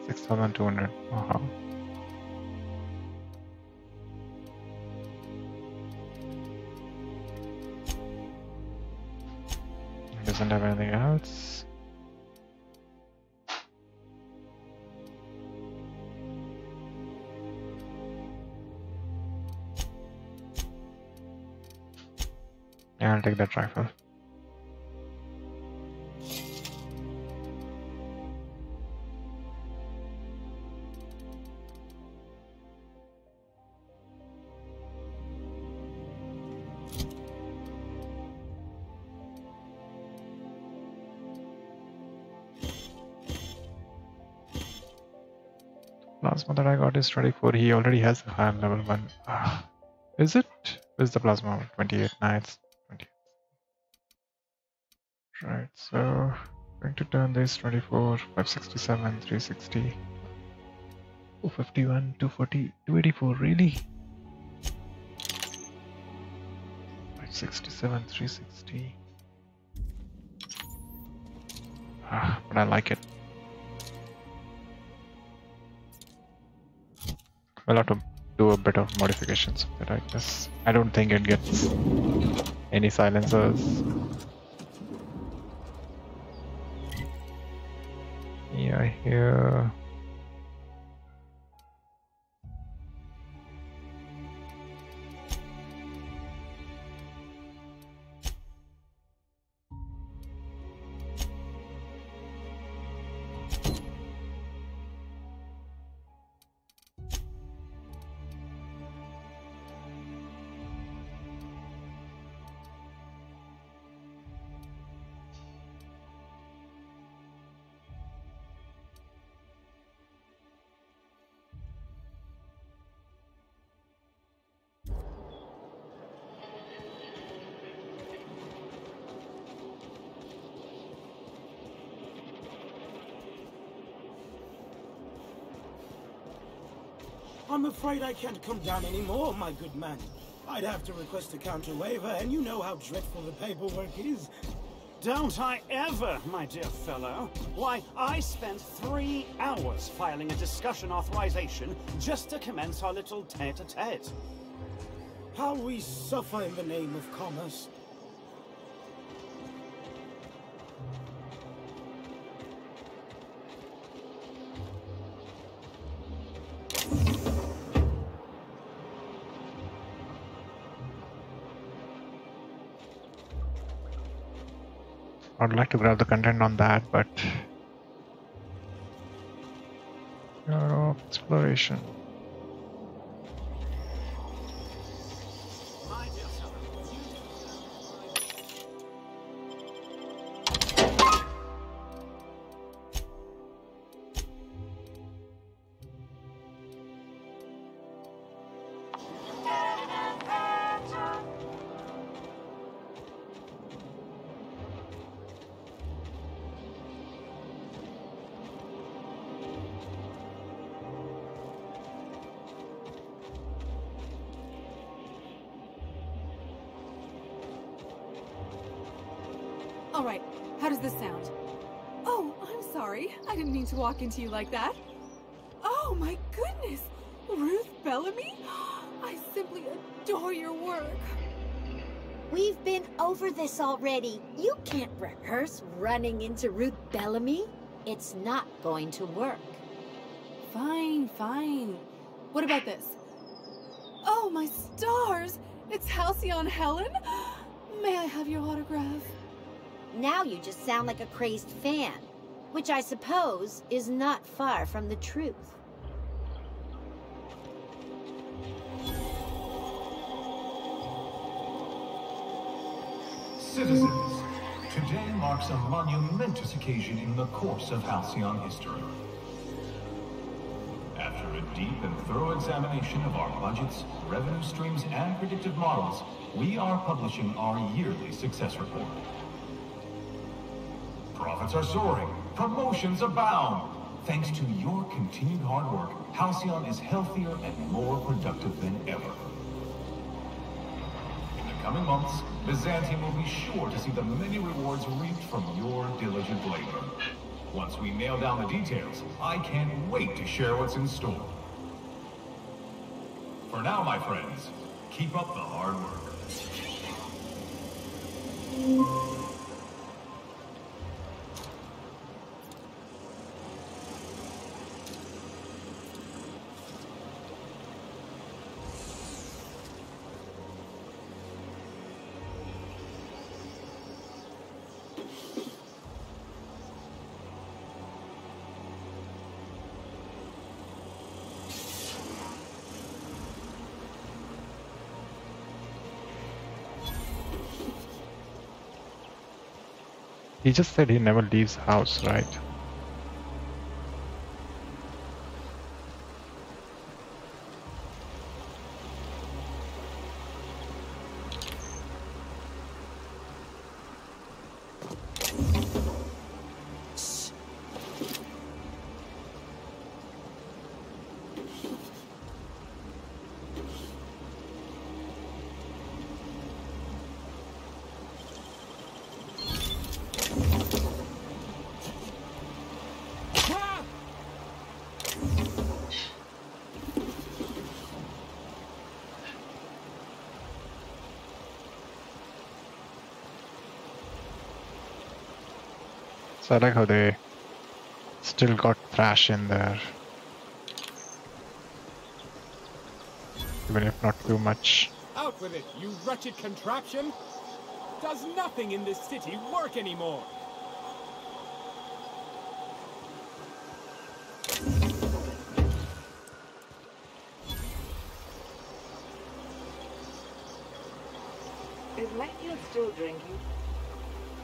Speaker 1: 6,200. Wow. Doesn't have anything else. Yeah, I'll take that rifle. Plasma that I got is 24. He already has a higher level one. Is it? Is the plasma 28? Nice. 28. Right, so going to turn this 24, 567, 360, 251, 240, 284. Really? Right. 67, 360. But I like it. We'll have to do a bit of modifications of it, I guess. I don't think it gets any silencers. Yeah, here.
Speaker 7: I'm afraid I can't come down anymore, my good man. I'd have to request a counter waiver, and you know how dreadful the paperwork is.
Speaker 19: Don't I ever, my dear fellow. Why, I spent 3 hours filing a discussion authorization just to commence our little tete-a-tete.
Speaker 7: How we suffer in the name of commerce.
Speaker 1: I'd like to grab the content on that, but exploration.
Speaker 14: All right, how does this sound? Oh, I'm sorry. I didn't mean to walk into you like that. Oh my goodness! Ruth Bellamy? I simply adore your work.
Speaker 8: We've been over this already. You can't rehearse running into Ruth Bellamy. It's not going to work.
Speaker 14: Fine, fine. What about this? Oh, my stars! It's Halcyon Helen? May I have your autograph?
Speaker 8: Now you just sound like a crazed fan, which I suppose is not far from the truth.
Speaker 20: Citizens, today marks a monumentous occasion in the course of Halcyon history. After a deep and thorough examination of our budgets, revenue streams, and predictive models, we are publishing our yearly success report. Profits are soaring, promotions abound. Thanks to your continued hard work, Halcyon is healthier and more productive than ever. In the coming months, Byzantium will be sure to see the many rewards reaped from your diligent labor. Once we nail down the details, I can't wait to share what's in store. For now, my friends, keep up the hard work.
Speaker 1: He just said he never leaves house, right? So I like how they still got thrash in there. Even if not too much.
Speaker 21: Out with it, you wretched contraption! Does nothing in this city work anymore?
Speaker 12: Is Mayfield still drinking?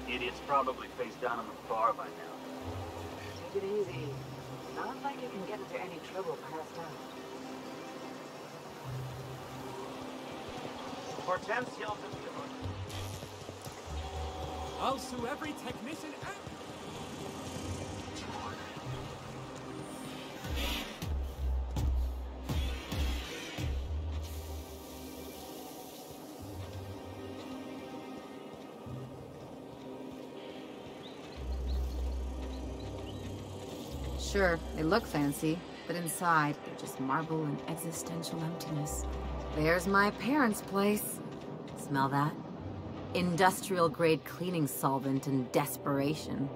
Speaker 13: Idiot's probably face down in the bar by now.
Speaker 12: Take it easy. Not like you can get into any trouble passed out.
Speaker 13: Hortensio,
Speaker 21: I'll sue every technician out.
Speaker 3: Sure, they look fancy, but inside, they're just marble and existential emptiness. There's my parents' place. Smell that? Industrial-grade cleaning solvent and desperation.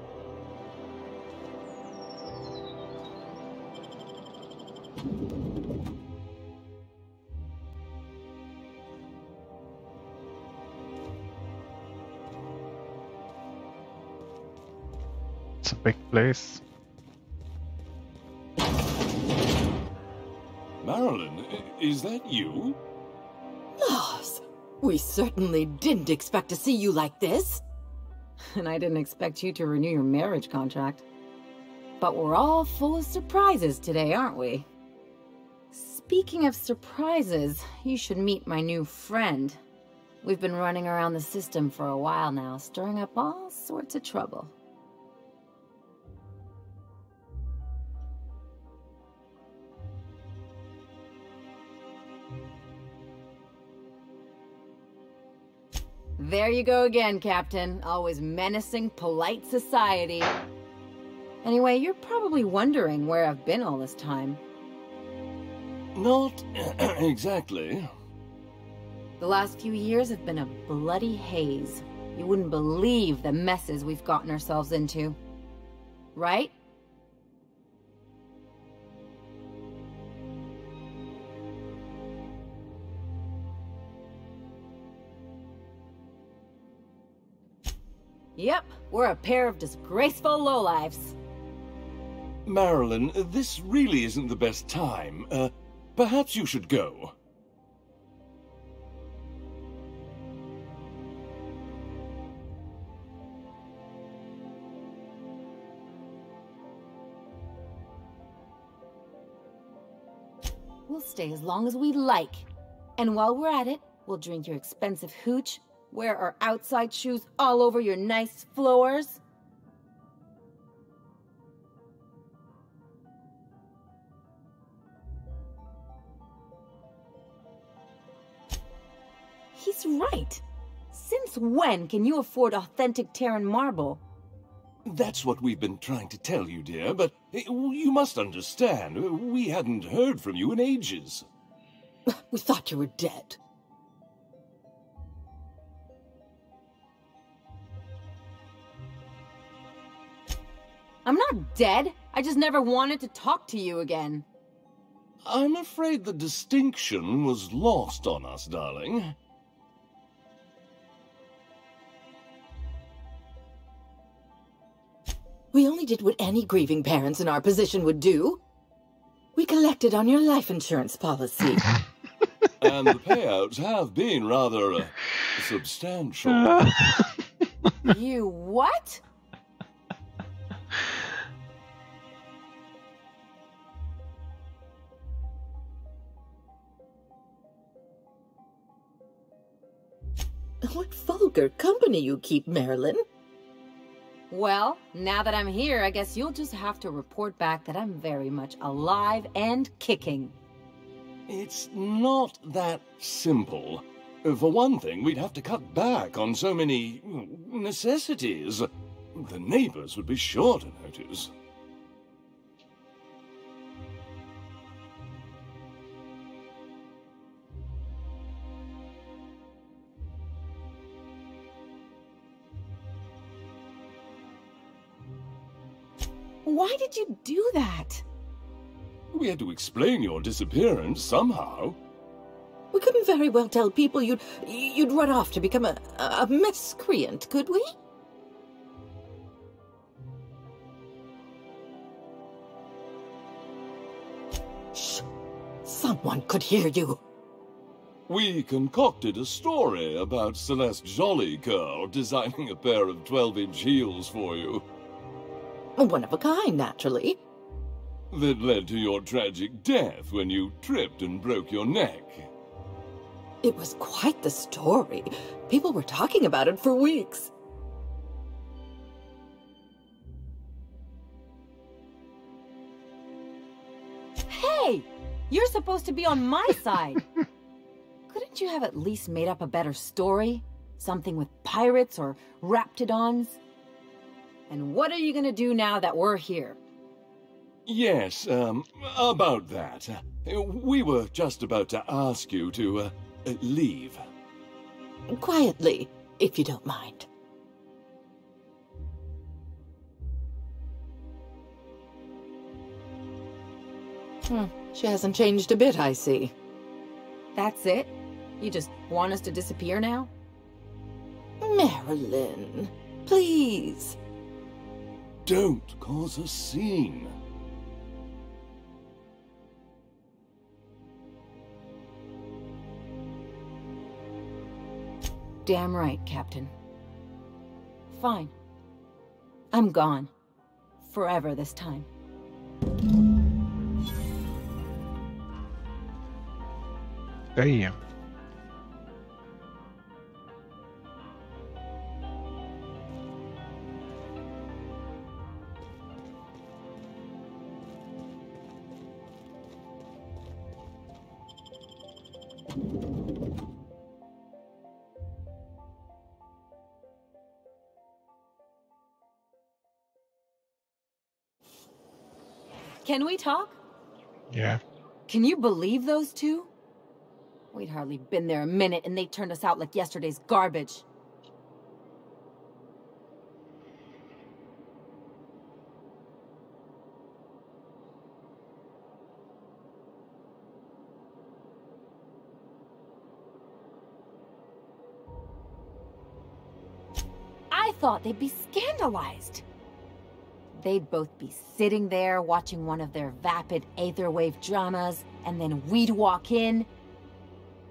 Speaker 1: It's a big place.
Speaker 22: Marilyn, is that you?
Speaker 2: Loss! We certainly didn't expect to see you like this.
Speaker 3: And I didn't expect you to renew your marriage contract. But we're all full of surprises today, aren't we? Speaking of surprises, you should meet my new friend. We've been running around the system for a while now, stirring up all sorts of trouble. There you go again, Captain. Always menacing polite society. Anyway, you're probably wondering where I've been all this time.
Speaker 22: Not exactly.
Speaker 3: The last few years have been a bloody haze. You wouldn't believe the messes we've gotten ourselves into. Right? Yep, we're a pair of disgraceful lowlifes.
Speaker 22: Marilyn, this really isn't the best time. Perhaps you should go.
Speaker 3: We'll stay as long as we like. And while we're at it, we'll drink your expensive hooch, wear our outside shoes all over your nice floors. He's right. Since when can you afford authentic Terran marble?
Speaker 22: That's what we've been trying to tell you, dear, but you must understand, we hadn't heard from you in ages.
Speaker 2: We thought you were dead.
Speaker 3: I'm not dead. I just never wanted to talk to you again.
Speaker 22: I'm afraid the distinction was lost on us, darling.
Speaker 2: We only did what any grieving parents in our position would do. We collected on your life insurance policy.
Speaker 22: And the payouts have been rather substantial.
Speaker 3: You what?
Speaker 2: What vulgar company you keep, Marilyn.
Speaker 3: Well, now that I'm here, I guess you'll just have to report back that I'm very much alive and kicking.
Speaker 22: It's not that simple. For one thing, we'd have to cut back on so many necessities. The neighbors would be sure to notice.
Speaker 4: Why did you do that?
Speaker 22: We had to explain your disappearance somehow.
Speaker 4: We couldn't very well tell people you'd run off to become a miscreant, could we? Shh! Someone could hear you.
Speaker 22: We concocted a story about Celeste Jollycurl designing a pair of 12-inch heels for you.
Speaker 4: One of a kind, naturally.
Speaker 22: That led to your tragic death when you tripped and broke your neck.
Speaker 4: It was quite the story. People were talking about it for weeks.
Speaker 3: Hey! You're supposed to be on my side! Couldn't you have at least made up a better story? Something with pirates or raptidons? And what are you gonna do now that we're here?
Speaker 22: Yes, about that. We were just about to ask you to, leave.
Speaker 4: Quietly, if you don't mind. She hasn't changed a bit, I see.
Speaker 3: That's it? You just want us to disappear now?
Speaker 4: Marilyn, please.
Speaker 22: Don't cause a scene.
Speaker 3: Damn right, Captain. Fine. I'm gone. Forever this time.
Speaker 1: Damn.
Speaker 3: Can we talk?
Speaker 1: Yeah.
Speaker 3: Can you believe those two? We'd hardly been there a minute and they turned us out like yesterday's garbage. I thought they'd be scandalized. They'd both be sitting there watching one of their vapid aetherwave dramas, and then we'd walk in.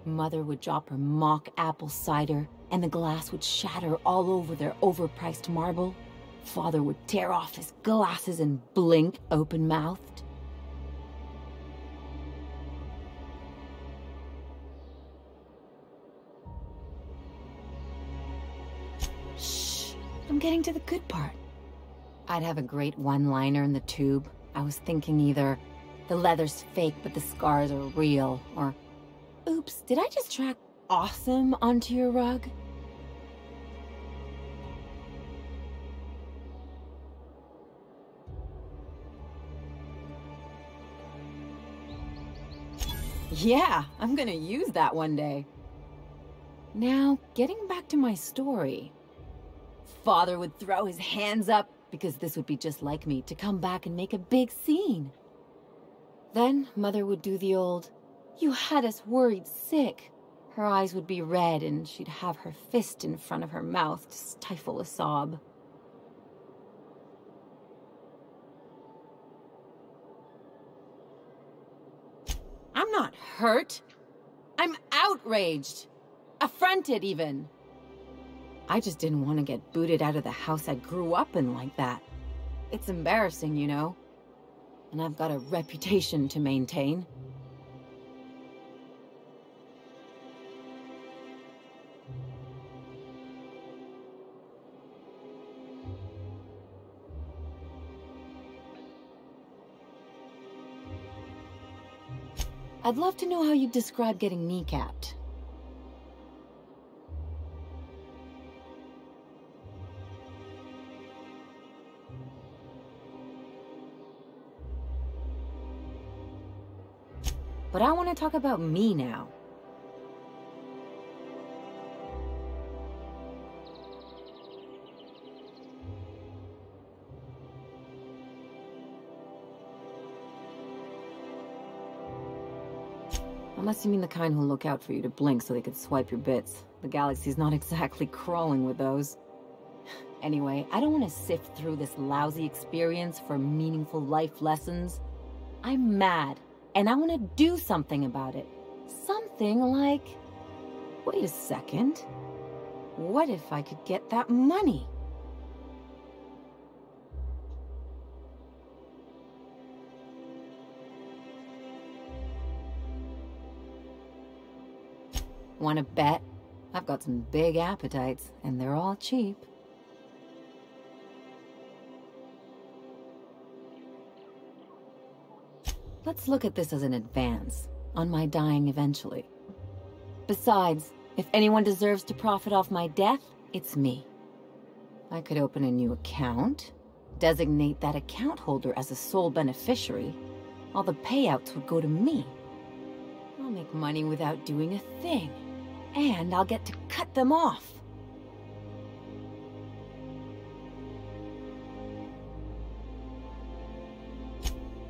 Speaker 3: Mother would drop her mock apple cider, and the glass would shatter all over their overpriced marble. Father would tear off his glasses and blink open-mouthed. Shh, I'm getting to the good part. I'd have a great one-liner in the tube. I was thinking either, the leather's fake but the scars are real, or, oops, did I just track awesome onto your rug? Yeah, I'm gonna use that one day. Now, getting back to my story. Father would throw his hands up, because this would be just like me, to come back and make a big scene. Then Mother would do the old, "You had us worried sick." Her eyes would be red and she'd have her fist in front of her mouth to stifle a sob. I'm not hurt. I'm outraged. Affronted, even. I just didn't want to get booted out of the house I grew up in like that. It's embarrassing, you know. And I've got a reputation to maintain. I'd love to know how you describe getting kneecapped. But I want to talk about me now. Unless you mean the kind who look out for you to blink so they could swipe your bits. The galaxy's not exactly crawling with those. Anyway, I don't want to sift through this lousy experience for meaningful life lessons. I'm mad, and I want to do something about it. Something like... Wait a second. What if I could get that money? Want to bet? I've got some big appetites, and they're all cheap. Let's look at this as an advance on my dying eventually. Besides, if anyone deserves to profit off my death, it's me. I could open a new account, designate that account holder as a sole beneficiary. All the payouts would go to me. I'll make money without doing a thing. And I'll get to cut them off.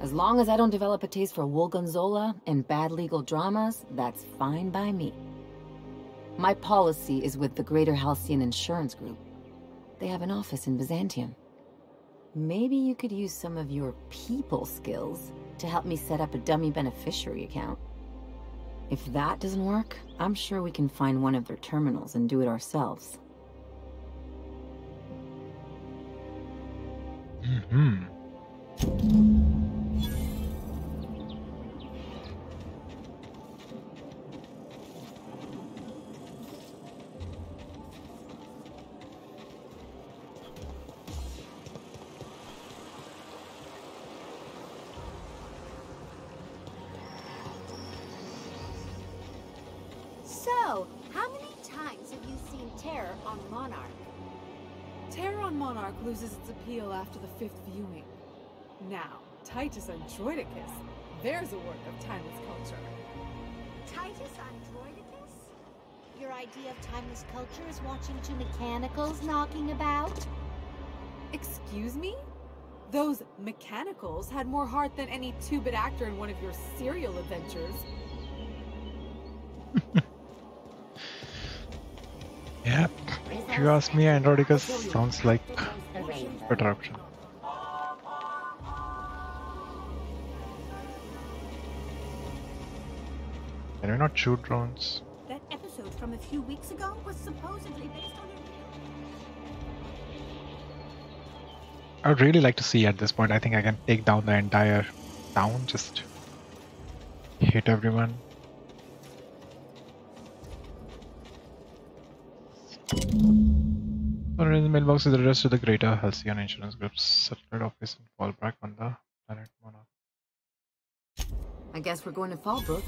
Speaker 3: As long as I don't develop a taste for Wool-Gonzola and bad legal dramas, that's fine by me. My policy is with the Greater Halcyon Insurance Group. They have an office in Byzantium. Maybe you could use some of your people skills to help me set up a dummy beneficiary account. If that doesn't work, I'm sure we can find one of their terminals and do it ourselves.
Speaker 1: Mm-hmm.
Speaker 8: So, how many times have you seen Terror on Monarch?
Speaker 14: Terror on Monarch loses its appeal after the 5th viewing. Now, Titus Androidicus, there's a work of timeless culture.
Speaker 8: Titus Androidicus? Your idea of timeless culture is watching two mechanicals knocking about?
Speaker 14: Excuse me? Those mechanicals had more heart than any 2-bit actor in one of your serial adventures.
Speaker 1: Yeah, if you ask me, Androidicus sounds like a better option. Can we not shoot drones?
Speaker 17: That episode from a few weeks ago was supposedly based on
Speaker 1: I would really like to see at this point. I think I can take down the entire town, just hit everyone. In the mailbox is addressed to the Greater Halcyon Insurance Group's satellite office in Fallbrook on the planet Monarch.
Speaker 3: I guess we're going to Fallbrook.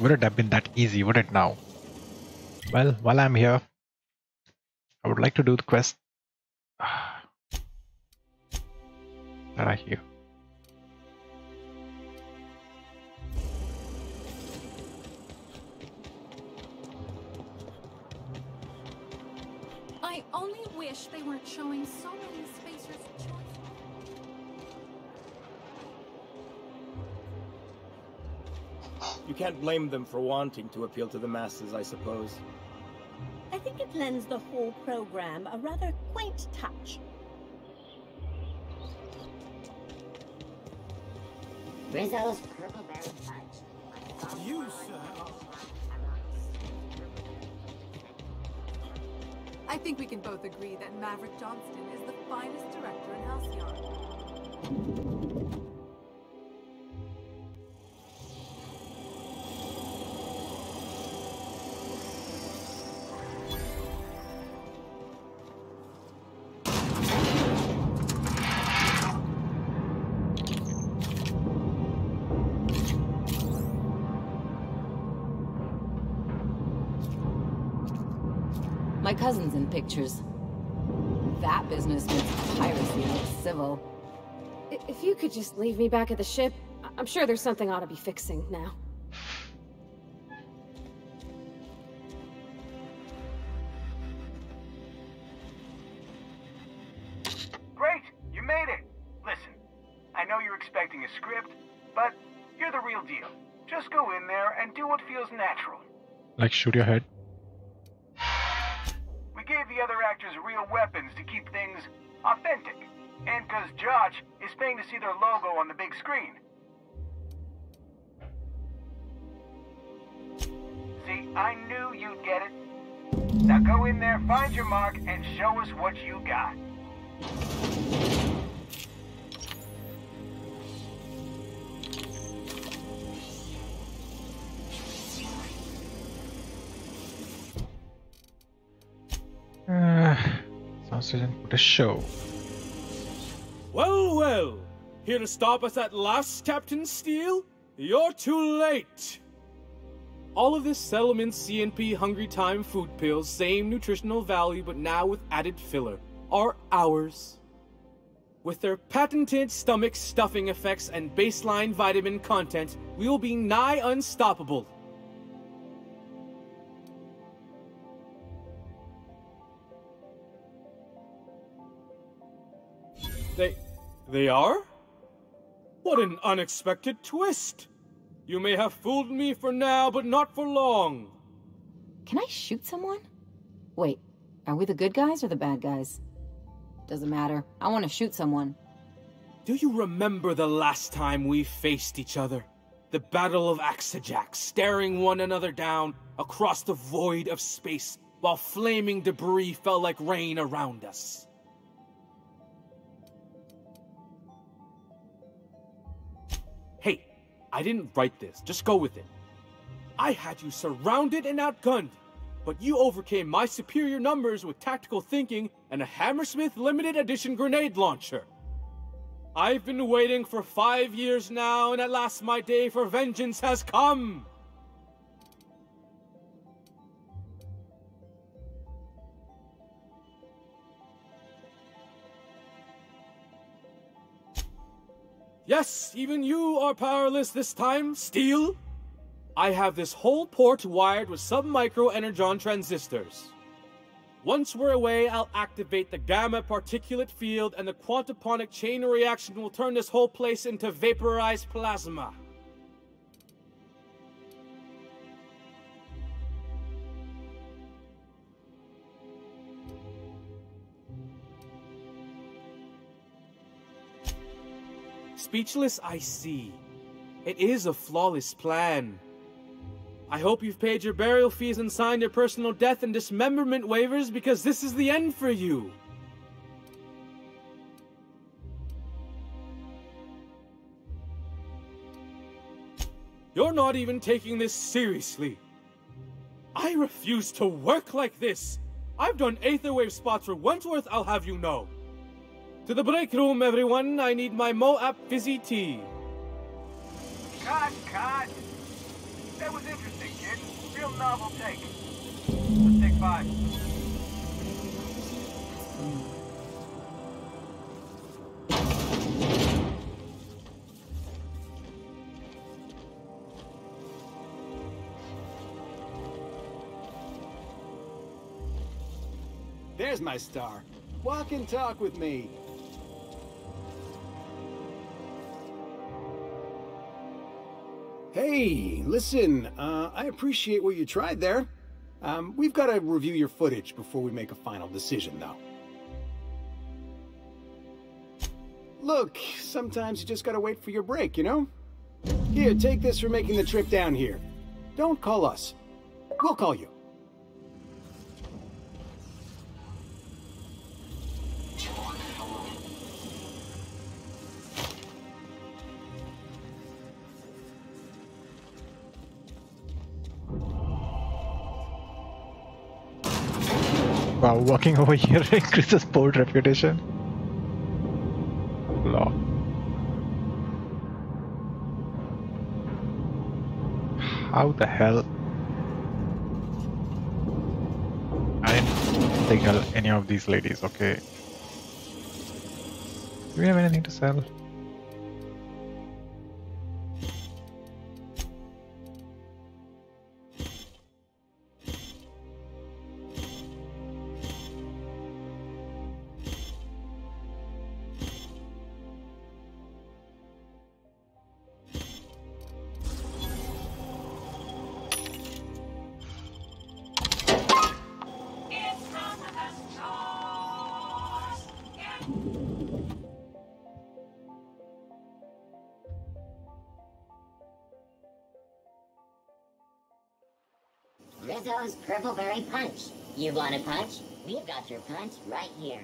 Speaker 1: Would it have been that easy, would it now? Well, while I'm here, I would like to do the quest that I hear.
Speaker 17: I only wish they weren't showing so many spacers choice.
Speaker 18: You can't blame them for wanting to appeal to the masses, I suppose.
Speaker 17: I think it lends the whole program a rather quaint touch.
Speaker 8: Rizzo's purple berry fudge.
Speaker 7: You, sir.
Speaker 14: I think we can both agree that Maverick Johnston is the finest director in Halcyon.
Speaker 3: My cousin's in pictures. That business makes piracy look civil.
Speaker 5: If you could just leave me back at the ship, I'm sure there's something ought to be fixing now.
Speaker 6: Great! You made it! Listen, I know you're expecting a script, but you're the real deal. Just go in there and do what feels natural.
Speaker 1: Like shoot your head?
Speaker 6: We gave the other actors real weapons to keep things authentic. And because Josh is paying to see their logo on the big screen. See, I knew you'd get it. Now go in there, find your mark, and show us what you got.
Speaker 1: Sausage and put a show.
Speaker 21: Well, well. Here to stop us at last, Captain Steele? You're too late. All of this Settlement CNP Hungry Time food pills, same nutritional value but now with added filler, are ours. With their patented stomach stuffing effects and baseline vitamin content, we will be nigh unstoppable. They are? What an unexpected twist! You may have fooled me for now, but not for long.
Speaker 3: Can I shoot someone? Wait, are we the good guys or the bad guys? Doesn't matter. I want to shoot someone.
Speaker 21: Do you remember the last time we faced each other? The Battle of Axajax, staring one another down across the void of space while flaming debris fell like rain around us. Hey, I didn't write this. Just go with it. I had you surrounded and outgunned, but you overcame my superior numbers with tactical thinking and a Hammersmith limited edition grenade launcher. I've been waiting for 5 years now, and at last my day for vengeance has come! Yes, even you are powerless this time, Steele. I have this whole port wired with sub-micro energon transistors. Once we're away, I'll activate the gamma particulate field and the quantaponic chain reaction will turn this whole place into vaporized plasma. Speechless, I see. It is a flawless plan. I hope you've paid your burial fees and signed your personal death and dismemberment waivers because this is the end for you. You're not even taking this seriously. I refuse to work like this. I've done Aetherwave spots for Wentworth, I'll have you know. To the break room, everyone. I need my Moab fizzy tea.
Speaker 6: Cut! That was interesting, kid. Real novel take. Let's take 5.
Speaker 16: There's my star. Walk and talk with me. Hey, listen, I appreciate what you tried there. We've got to review your footage before we make a final decision, though. Look, sometimes you just gotta wait for your break, you know? Here, take this for making the trip down here. Don't call us. We'll call you.
Speaker 1: Wow, walking over here increases port reputation. Law. How the hell? I didn't signal any of these ladies, okay. Do we have anything to sell?
Speaker 9: Rizzo's Purpleberry Punch. You want a punch? We've got your punch right here.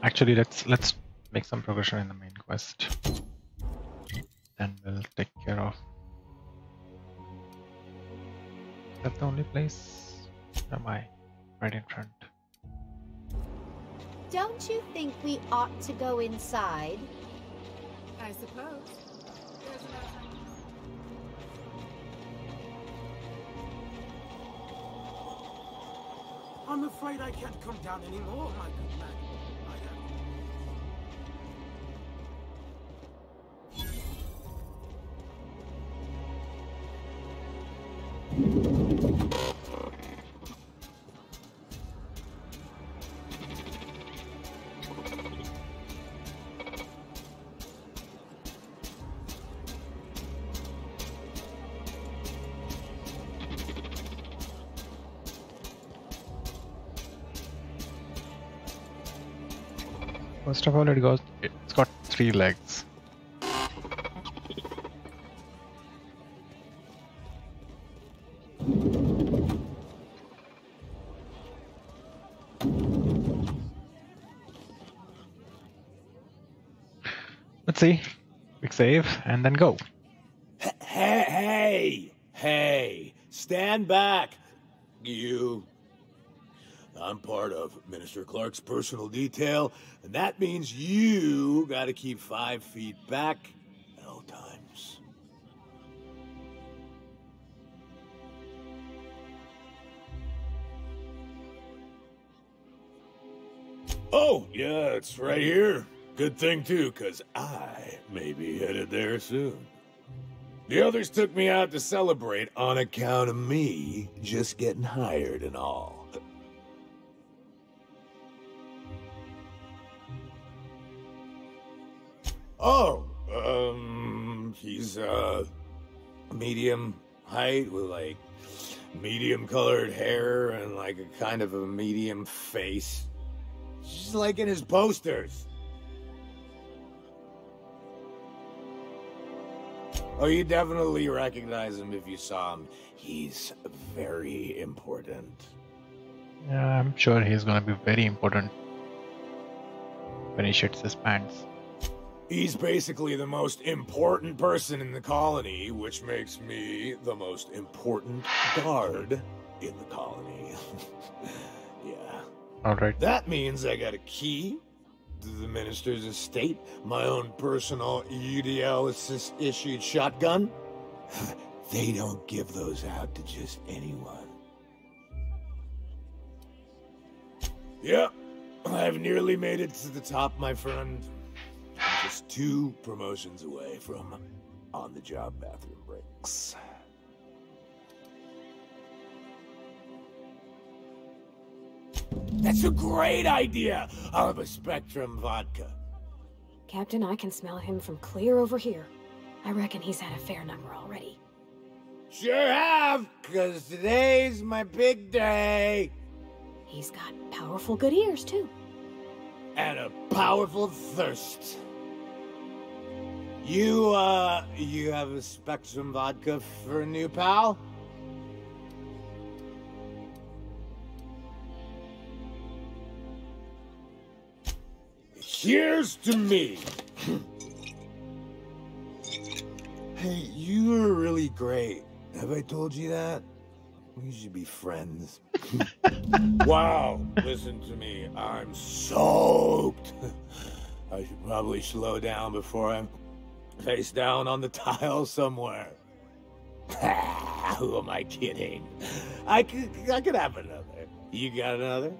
Speaker 1: Actually, let's make some progression in the main quest. Then we'll take care of. Is that the only place? Am I right in front?
Speaker 8: Don't you think we ought to go inside?
Speaker 14: I suppose. There's
Speaker 7: I'm afraid I can't come down anymore, my good man.
Speaker 1: First of all, it's got 3 legs. Let's see. Quick save and then go.
Speaker 10: Hey! Stand back, you. I'm part of Minister Clark's personal detail, and that means you gotta keep 5 feet back at all times. Oh, yeah, it's right here. Good thing, too, 'cause I may be headed there soon. The others took me out to celebrate on account of me just getting hired and all. Oh, he's, medium height with, like, medium-colored hair and, like, a kind of a medium face. Just like in his posters. Oh, you definitely recognize him if you saw him. He's very important.
Speaker 1: Yeah, I'm sure he's gonna be very important when he shits his pants.
Speaker 10: He's basically the most important person in the colony, which makes me the most important guard in the colony. Yeah.
Speaker 1: Alright.
Speaker 10: That means I got a key to the minister's estate, my own personal UDL-issued shotgun. They don't give those out to just anyone. Yep, I've nearly made it to the top, my friend. I'm just 2 promotions away from on-the-job bathroom breaks. That's a great idea! I'll have a Spectrum vodka.
Speaker 5: Captain, I can smell him from clear over here. I reckon he's had a fair number already.
Speaker 10: Sure have, 'cause today's my big day.
Speaker 5: He's got powerful good ears, too.
Speaker 10: And a powerful thirst. You have a Spectrum vodka for a new pal? Here's to me. Hey, you are really great. Have I told you that? We should be friends. Wow, listen to me. I'm soaked. I should probably slow down before I'm face down on the tile somewhere. Who am I kidding? I could have another. You got another?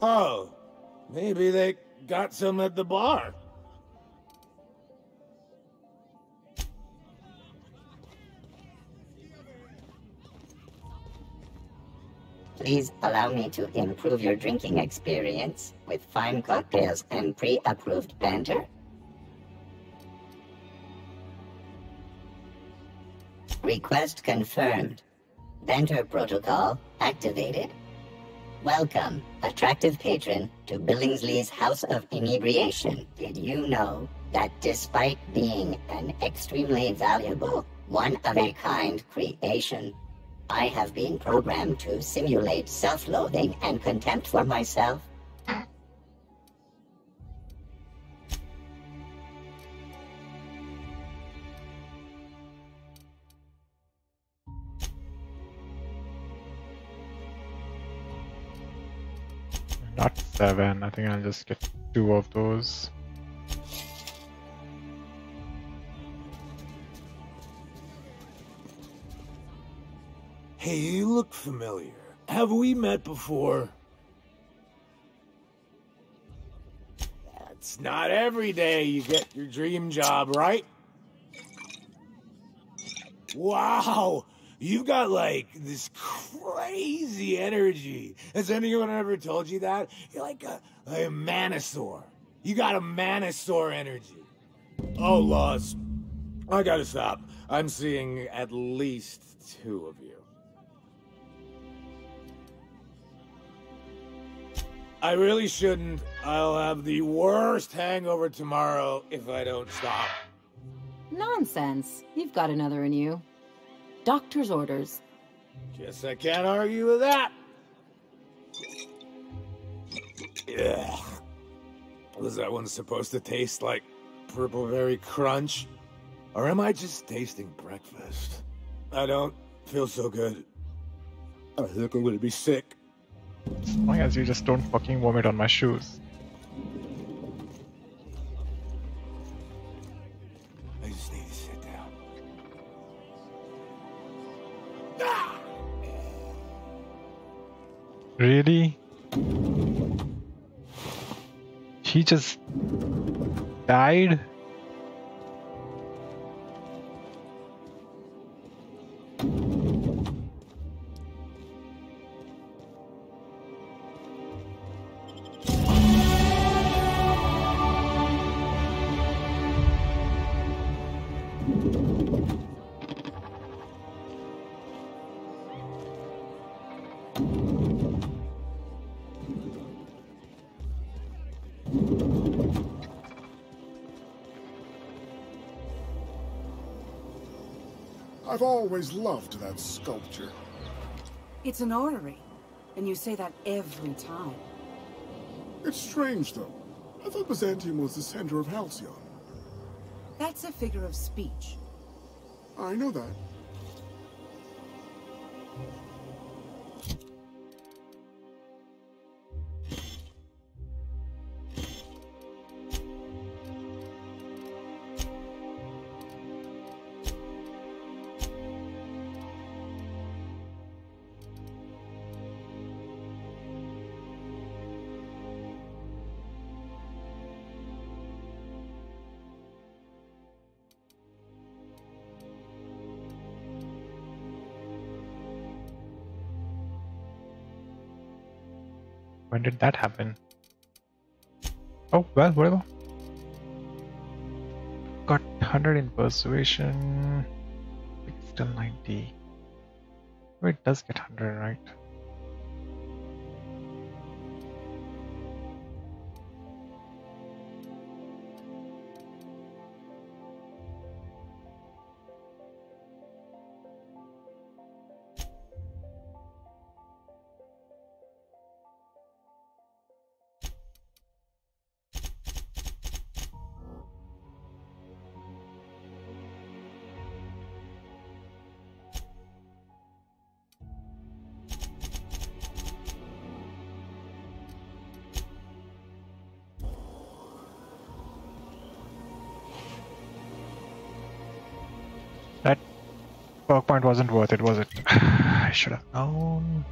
Speaker 10: Oh, maybe they got some at the bar.
Speaker 9: Please allow me to improve your drinking experience with fine cocktails and pre-approved banter. Request confirmed. Venter protocol activated. Welcome, attractive patron, to Billingsley's House of Inebriation. Did you know that despite being an extremely valuable, one-of-a-kind creation, I have been programmed to simulate self-loathing and contempt for myself?
Speaker 1: Not 7. I think I'll just get 2 of those.
Speaker 10: Hey, you look familiar. Have we met before? It's not every day you get your dream job, right? Wow! You got, like, this crazy energy. Has anyone ever told you that? You're like a Manosaur. You got a Manosaur energy. Oh, Lost. I gotta stop. I'm seeing at least 2 of you. I really shouldn't. I'll have the worst hangover tomorrow if I don't stop.
Speaker 3: Nonsense. You've got another in you. Doctor's orders.
Speaker 10: Guess I can't argue with that. Ugh. Was that one supposed to taste like Purple Berry Crunch? Or am I just tasting breakfast? I don't feel so good. I think I'm gonna be sick.
Speaker 1: As long as you just don't fucking vomit on my shoes.
Speaker 10: I just need to sit down.
Speaker 1: Really? He just died?
Speaker 11: I've always loved that sculpture.
Speaker 12: It's an orrery, and you say that every time.
Speaker 11: It's strange, though. I thought Byzantium was the center of Halcyon.
Speaker 12: That's a figure of speech.
Speaker 11: I know that.
Speaker 1: When did that happen? Oh, well, whatever. Got 100 in persuasion. It's still 90. Oh, it does get 100, right? That perk point wasn't worth it, was it? I should have known.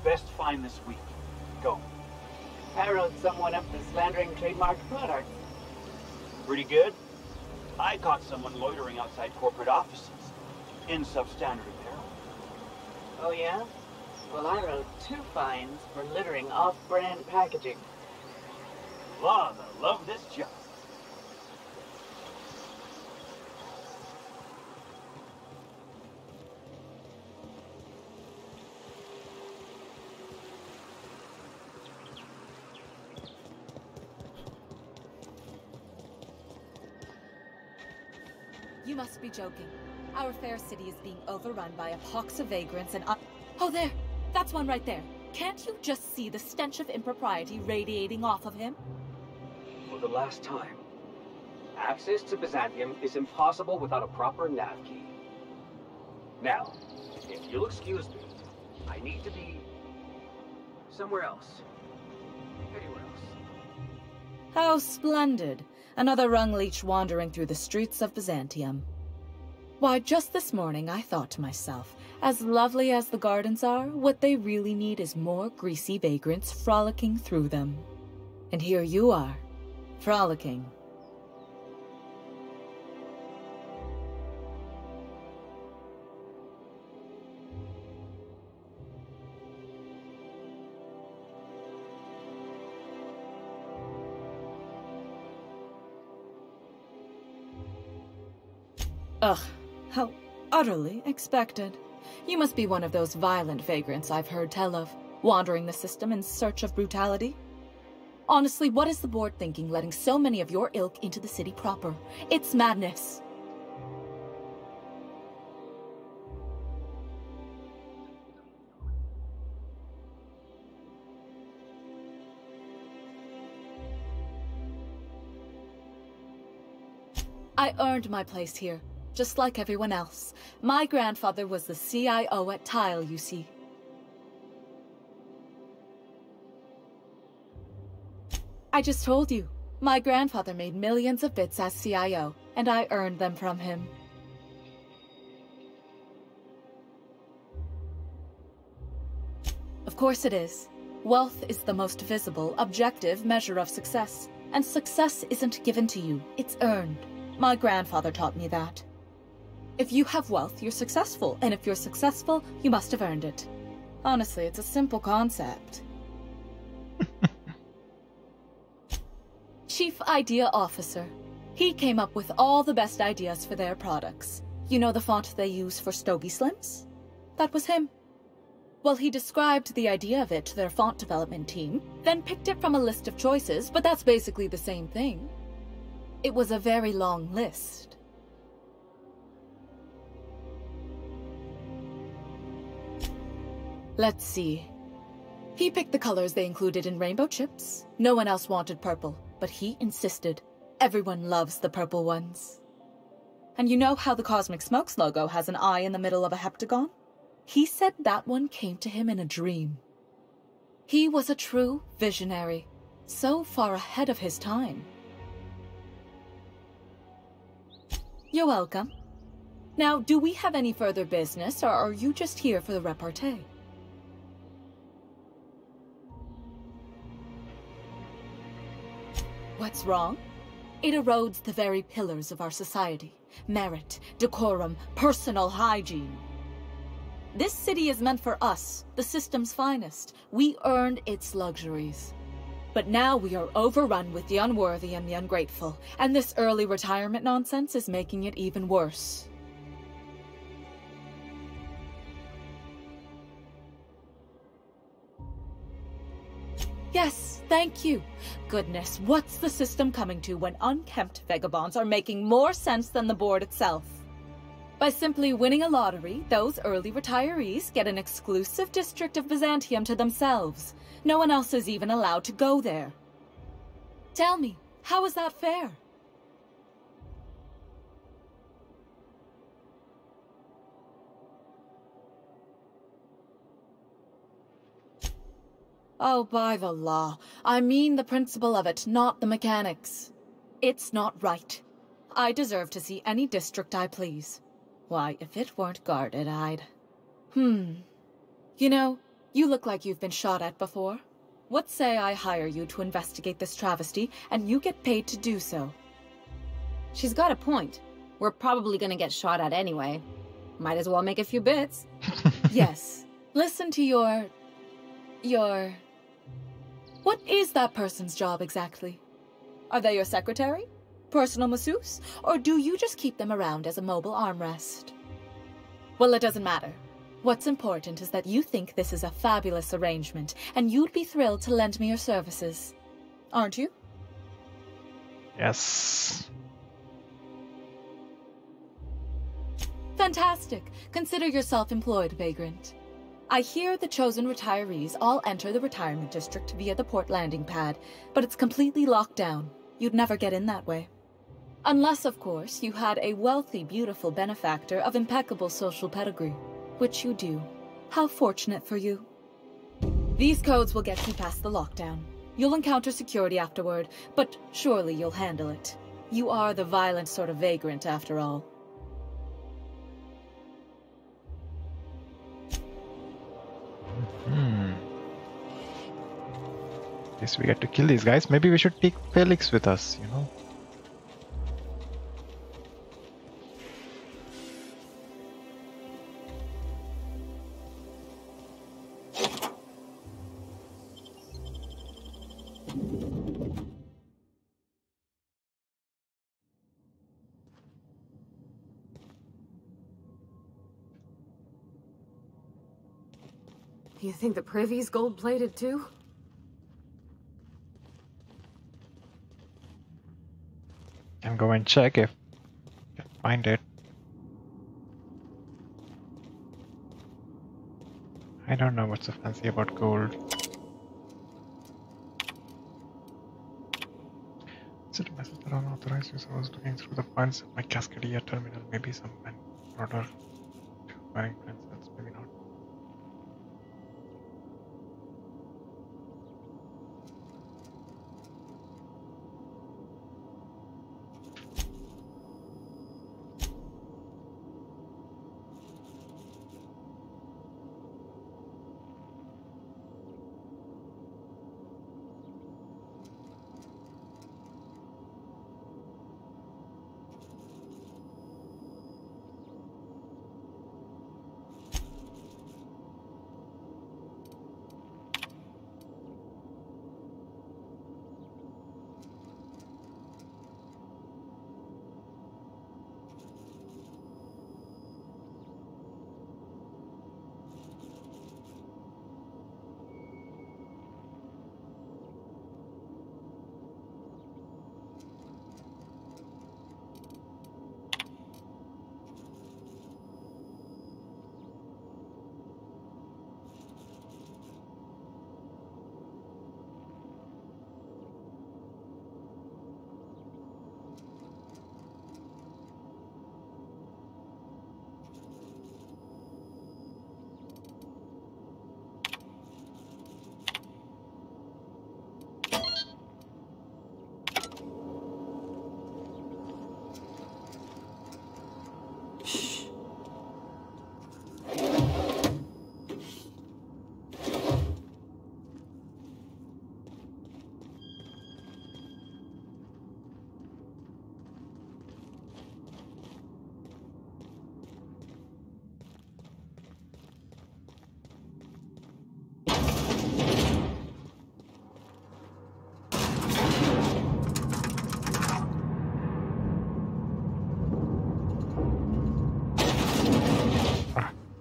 Speaker 15: best find this week? Go.
Speaker 12: I wrote someone up for slandering trademarked products.
Speaker 15: Pretty good? I caught someone loitering outside corporate offices in substandard apparel.
Speaker 12: Oh yeah? Well, I wrote 2 fines for littering off-brand packaging.
Speaker 15: Love, I love this job.
Speaker 19: You must be joking. Our fair city is being overrun by a pox of vagrants and Oh, there! That's one right there. Can't you just see the stench of impropriety radiating off of him?
Speaker 15: For the last time, access to Byzantium is impossible without a proper nav key. Now, if you'll excuse me, I need to be somewhere else. Anywhere else.
Speaker 19: How splendid. Another rung leech wandering through the streets of Byzantium. Why, just this morning I thought to myself, as lovely as the gardens are, what they really need is more greasy vagrants frolicking through them. And here you are, frolicking. Ugh, how utterly expected. You must be one of those violent vagrants I've heard tell of, wandering the system in search of brutality. Honestly, what is the board thinking letting so many of your ilk into the city proper? It's madness. I earned my place here, just like everyone else. My grandfather was the CIO at Tile, you see. I just told you. My grandfather made millions of bits as CIO, and I earned them from him. Of course it is. Wealth is the most visible, objective measure of success. And success isn't given to you, it's earned. My grandfather taught me that. If you have wealth, you're successful, and if you're successful, you must have earned it. Honestly, it's a simple concept. Chief Idea Officer. He came up with all the best ideas for their products. You know the font they use for Stogie Slims? That was him. Well, he described the idea of it to their font development team, then picked it from a list of choices, but that's basically the same thing. It was a very long list. Let's see. He picked the colors they included in rainbow chips. No one else wanted purple, but he insisted. Everyone loves the purple ones. And you know how the Cosmic Smokes logo has an eye in the middle of a heptagon? He said that one came to him in a dream. He was a true visionary, so far ahead of his time. You're welcome. Now, do we have any further business, or are you just here for the repartee? What's wrong? It erodes the very pillars of our society. Merit, decorum, personal hygiene. This city is meant for us, the system's finest. We earned its luxuries. But now we are overrun with the unworthy and the ungrateful, and this early retirement nonsense is making it even worse. Yes, thank you. Goodness, what's the system coming to when unkempt vagabonds are making more sense than the board itself? By simply winning a lottery, those early retirees get an exclusive district of Byzantium to themselves. No one else is even allowed to go there. Tell me, how is that fair? Oh, by the law. I mean the principle of it, not the mechanics. It's not right. I deserve to see any district I please. Why, if it weren't guarded, I'd... You know, You look like you've been shot at before. What say I hire you to investigate this travesty, and you get paid to do so?
Speaker 3: She's got a point. We're probably gonna get shot at anyway. Might as well make a few bits.
Speaker 19: Yes. Listen to your... What is that person's job exactly? Are they your secretary? Personal masseuse? Or do you just keep them around as a mobile armrest? Well, it doesn't matter. What's important is that you think this is a fabulous arrangement, and you'd be thrilled to lend me your services. Aren't you?
Speaker 1: Yes.
Speaker 19: Fantastic. Consider yourself employed, Vagrant. I hear the chosen retirees all enter the retirement district via the port landing pad, but it's completely locked down. You'd never get in that way. Unless, of course, you had a wealthy, beautiful benefactor of impeccable social pedigree. Which you do. How fortunate for you. These codes will get you past the lockdown. You'll encounter security afterward, but surely you'll handle it. You are the violent sort of vagrant, after all.
Speaker 1: Guess we get to kill these guys. Maybe we should take Felix with us, you know?
Speaker 5: You think the privy's gold-plated too?
Speaker 1: Can go and check if I can find it. I don't know what's so fancy about gold. Is it a message that unauthorized user was looking through the files of my Cascadia terminal? Maybe some order wearing princess, maybe not.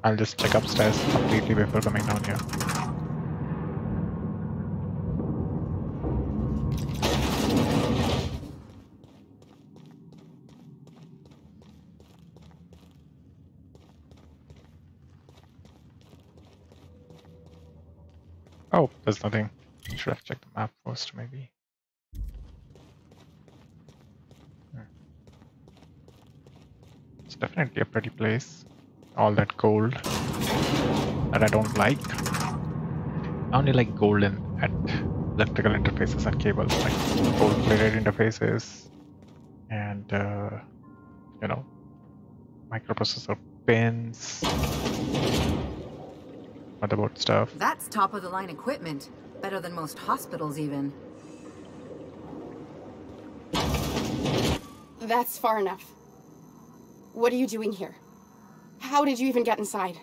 Speaker 1: I'll just check upstairs completely before coming down here. Oh, there's nothing. Should have checked the map first, maybe. It's definitely a pretty place. All that gold that I don't like. I only like gold at electrical interfaces and cables, like gold-plated interfaces and you know, microprocessor pins. motherboard stuff.
Speaker 3: That's top-of-the-line equipment. Better than most hospitals, even.
Speaker 13: That's far enough. What are you doing here? How did you even get inside?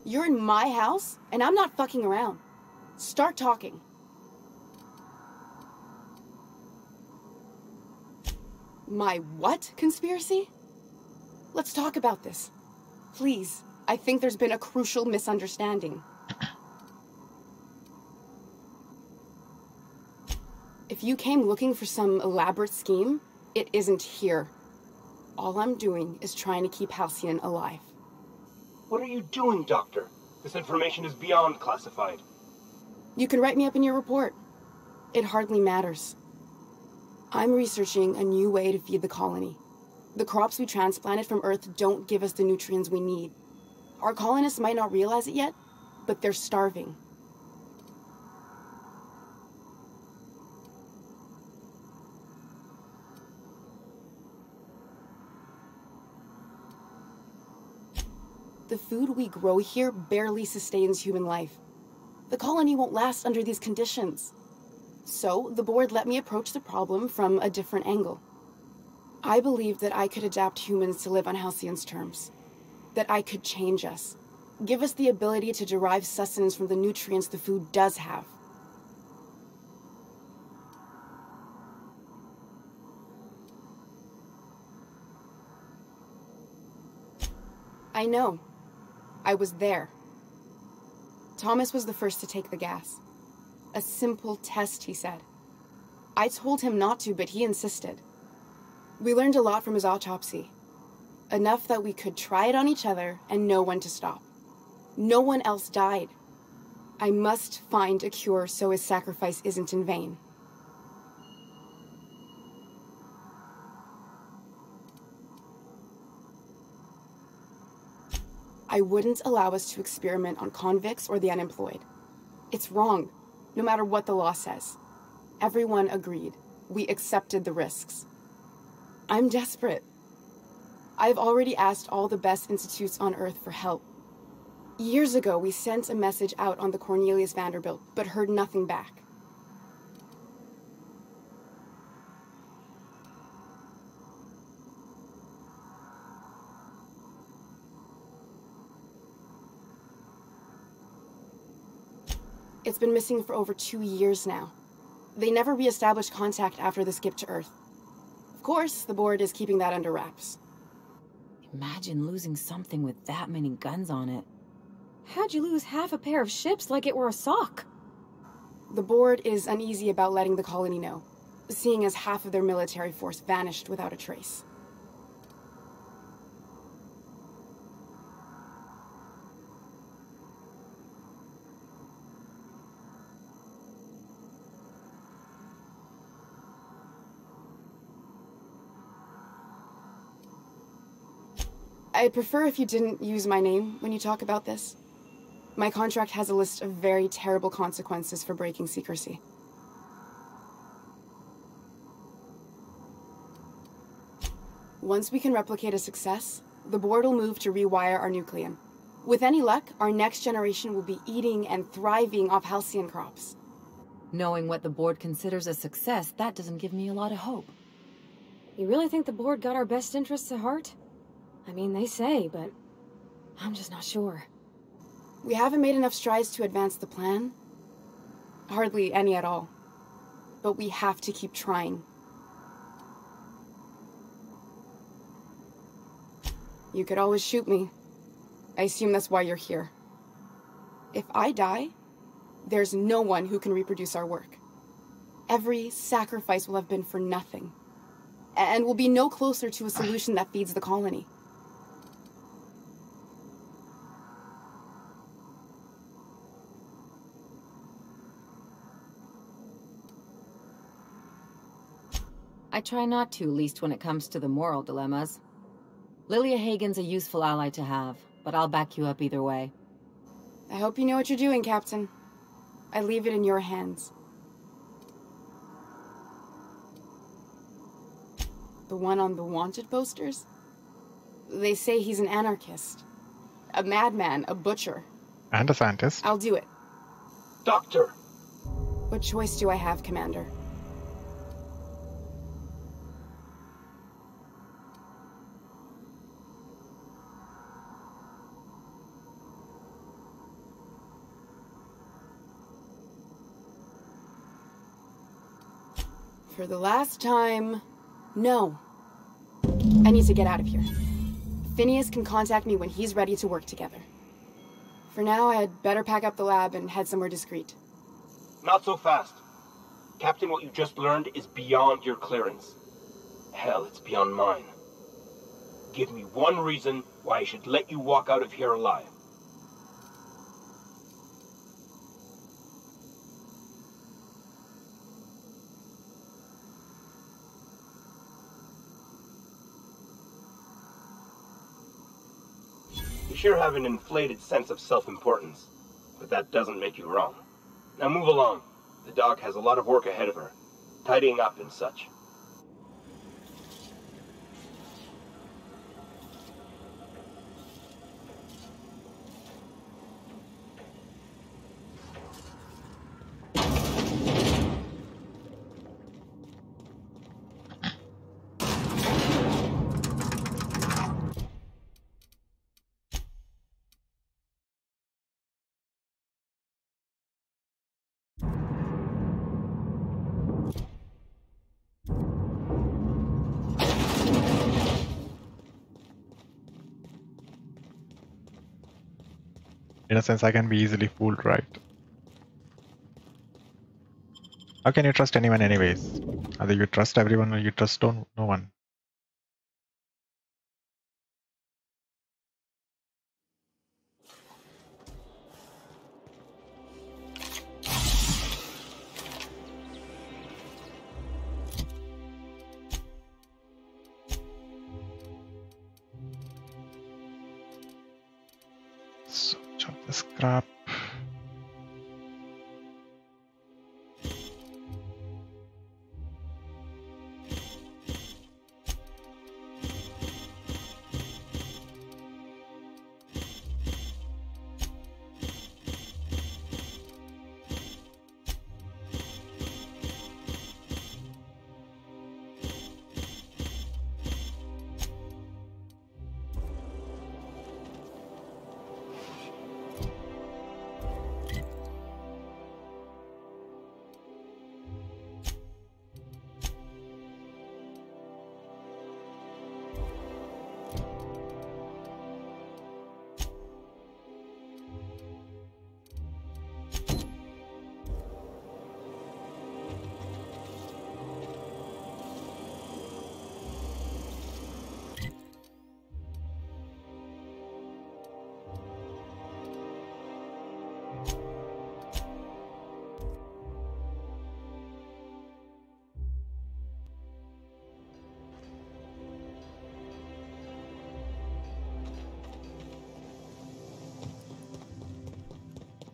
Speaker 13: You're in my house, and I'm not fucking around. Start talking. My what conspiracy? Let's talk about this. Please, I think there's been a crucial misunderstanding. If you came looking for some elaborate scheme, it isn't here. All I'm doing is trying to keep Halcyon alive.
Speaker 18: What are you doing, Doctor? This information is beyond classified.
Speaker 13: You can write me up in your report. It hardly matters. I'm researching a new way to feed the colony. The crops we transplanted from Earth don't give us the nutrients we need. Our colonists might not realize it yet, but they're starving. The food we grow here barely sustains human life. The colony won't last under these conditions. So, the board let me approach the problem from a different angle. I believed that I could adapt humans to live on Halcyon's terms. That I could change us. Give us the ability to derive sustenance from the nutrients the food does have. I know. I was there. Thomas was the first to take the gas. A simple test, he said. I told him not to, but he insisted. We learned a lot from his autopsy. Enough that we could try it on each other and know when to stop. No one else died. I must find a cure so his sacrifice isn't in vain. I wouldn't allow us to experiment on convicts or the unemployed. It's wrong, no matter what the law says. Everyone agreed. We accepted the risks. I'm desperate. I've already asked all the best institutes on Earth for help. Years ago, we sent a message out on the Cornelius Vanderbilt, but heard nothing back. It's been missing for over 2 years now. They never re-established contact after the skip to Earth. Of course, the board is keeping that under wraps.
Speaker 3: Imagine losing something with that many guns on it.
Speaker 5: How'd you lose half a pair of ships like it were a sock?
Speaker 13: The board is uneasy about letting the colony know, seeing as half of their military force vanished without a trace. I'd prefer if you didn't use my name when you talk about this. My contract has a list of very terrible consequences for breaking secrecy. Once we can replicate a success, the board will move to rewire our nucleon. With any luck, our next generation will be eating and thriving off Halcyon crops.
Speaker 3: Knowing what the board considers a success, that doesn't give me a lot of hope.
Speaker 5: You really think the board got our best interests at heart? I mean, they say, but I'm just not sure.
Speaker 13: We haven't made enough strides to advance the plan. Hardly any at all. But we have to keep trying. You could always shoot me. I assume that's why you're here. If I die, there's no one who can reproduce our work. Every sacrifice will have been for nothing. And we'll be no closer to a solution that feeds the colony.
Speaker 3: I try not to, least when it comes to the moral dilemmas. Lilia Hagen's a useful ally to have, but I'll back you up either way.
Speaker 13: I hope you know what you're doing, Captain. I leave it in your hands. The one on the wanted posters? They say he's an anarchist. A madman, a butcher.
Speaker 1: And a scientist.
Speaker 13: I'll do it.
Speaker 15: Doctor!
Speaker 13: What choice do I have, Commander? For the last time, no. I need to get out of here. Phineas can contact me when he's ready to work together. For now, I'd better pack up the lab and head somewhere discreet.
Speaker 18: Not so fast. Captain, what you just learned is beyond your clearance. Hell, it's beyond mine. Give me one reason why I should let you walk out of here alive. You sure have an inflated sense of self-importance, but that doesn't make you wrong. Now move along. The doc has a lot of work ahead of her, tidying up and such.
Speaker 1: In a sense, I can be easily fooled, right? How can you trust anyone anyways? Either you trust everyone or you trust no one. So, chop the scrap.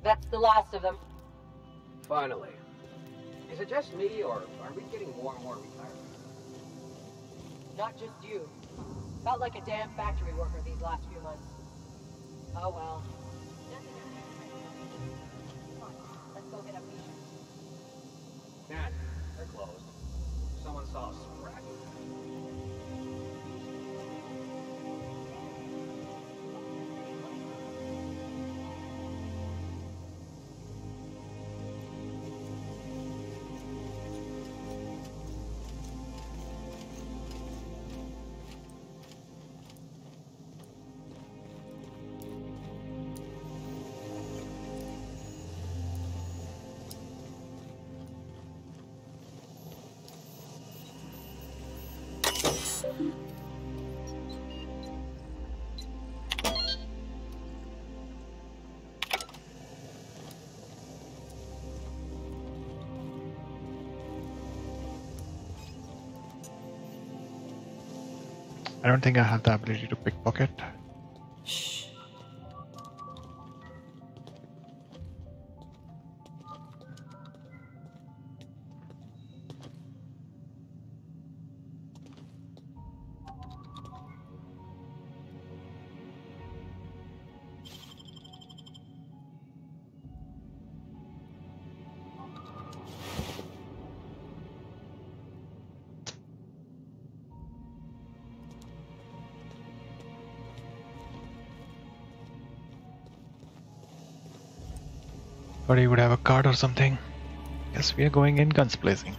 Speaker 2: That's the last of them.
Speaker 15: Finally. Is it just me, or are we getting more and more retired?
Speaker 2: Not just you. Felt like a damn factory worker these last few months. Oh well. Let's go get a meeting.
Speaker 15: Can't. They're closed. Someone saw us scrapping.
Speaker 1: I don't think I have the ability to pickpocket.
Speaker 4: Shh.
Speaker 1: Thought he would have a card or something. Guess we are going in guns blazing.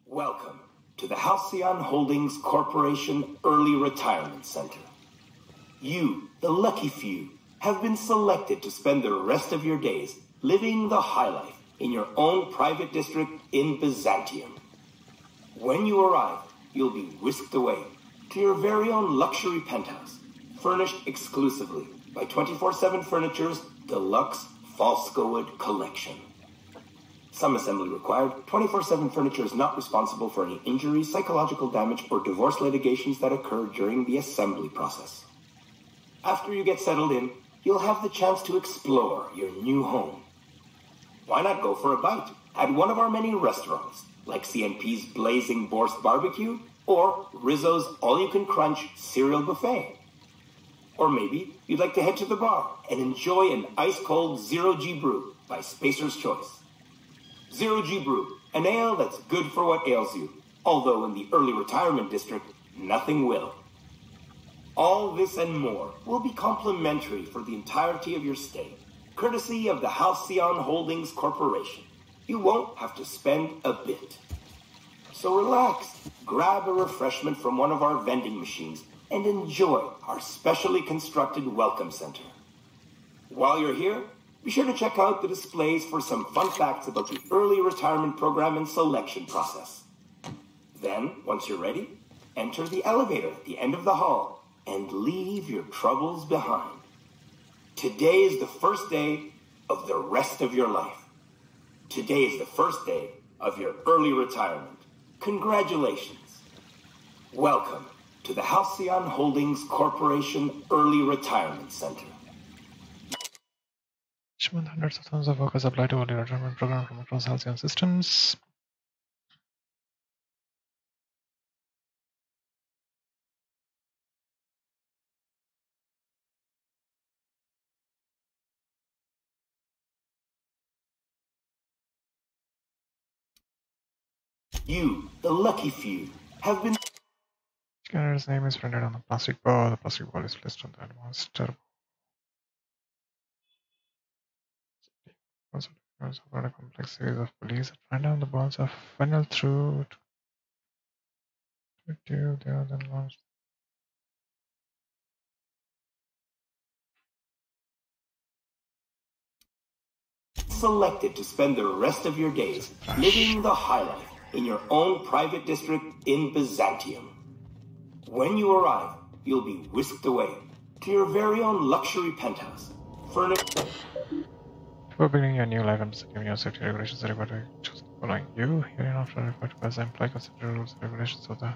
Speaker 18: Welcome to the Halcyon Holdings Corporation Early Retirement Center. You, the lucky few, have been selected to spend the rest of your days living the high life in your own private district in Byzantium. When you arrive, you'll be whisked away to your very own luxury penthouse, furnished exclusively by 24/7 Furniture's deluxe Falscowood collection. Some assembly required. 24/7 Furniture is not responsible for any injuries, psychological damage, or divorce litigations that occur during the assembly process. After you get settled in, you'll have the chance to explore your new home. Why not go for a bite at one of our many restaurants, like CNP's Blazing Borscht Barbecue or Rizzo's All-You-Can-Crunch Cereal Buffet? Or maybe you'd like to head to the bar and enjoy an ice-cold Zero-G Brew by Spacer's Choice. Zero-G Brew, an ale that's good for what ails you, although in the early retirement district, nothing will. All this and more will be complimentary for the entirety of your stay, courtesy of the Halcyon Holdings Corporation. You won't have to spend a bit. So relax, grab a refreshment from one of our vending machines, and enjoy our specially constructed welcome center. While you're here, be sure to check out the displays for some fun facts about the early retirement program and selection process. Then, once you're ready, enter the elevator at the end of the hall and leave your troubles behind. Today is the first day of the rest of your life. Today is the first day of your early retirement. Congratulations. Welcome to the Halcyon Holdings Corporation Early Retirement Center.
Speaker 1: Each month, hundreds of thousands of workers apply to early retirement program from across Halcyon systems.
Speaker 18: You, the lucky few, have been...
Speaker 1: Scanner's name is printed on the plastic ball. The plastic ball is placed on the advanced turbo. Also, a complex series of pulleys that find out the balls are funneled through to tube. They are then launched.
Speaker 18: Selected to spend the rest of your days living the high life in your own private district in Byzantium. When you arrive, you'll be whisked away to your very own luxury penthouse, furnished...
Speaker 1: Before beginning your new life, I'm just giving you safety regulations that require to choose following you. Hereafter referred to as employee, consider rules and regulations of the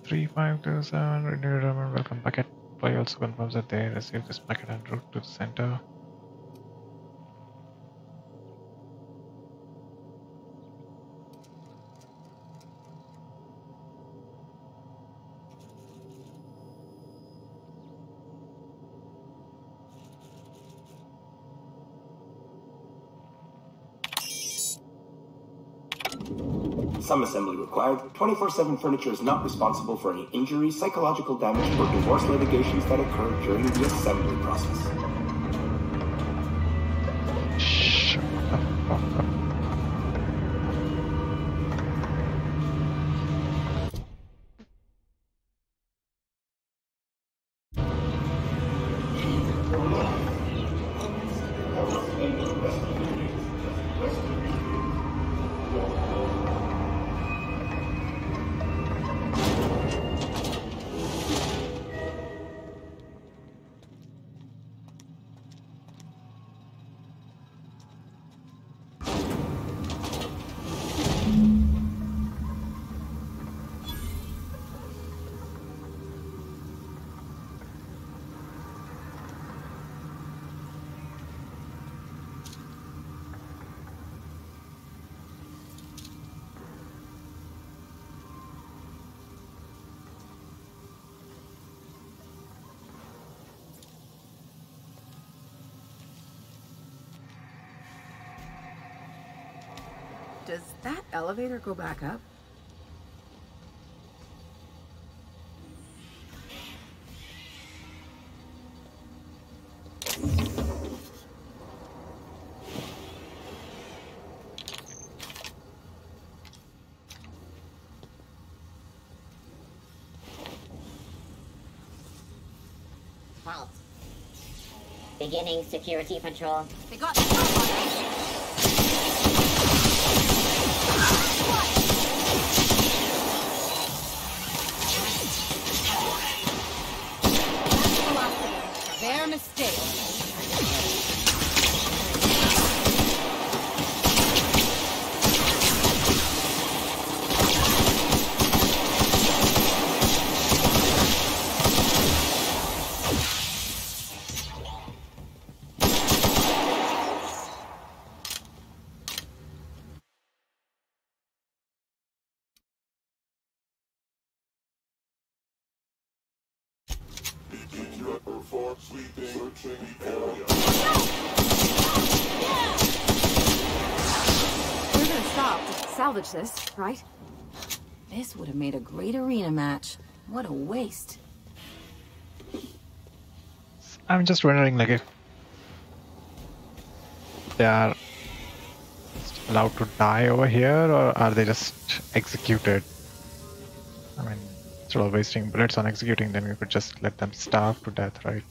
Speaker 1: 3527 renewed retirement welcome packet. Employee also confirms that they received this packet en route to the center.
Speaker 18: Some assembly required. 24/7 Furniture is not responsible for any injuries, psychological damage, or divorce litigations that occur during the assembly process.
Speaker 1: Shut the fuck up.
Speaker 20: Does that elevator go back up?
Speaker 9: Beginning security patrol.
Speaker 3: They got the top on us. Their mistake.
Speaker 5: We're gonna stop to salvage this, right?
Speaker 3: This would have made a great arena match. What a waste.
Speaker 1: I'm just wondering, like, if they are allowed to die over here, or are they just executed? I mean, instead of wasting bullets on executing them, you could just let them starve to death, right?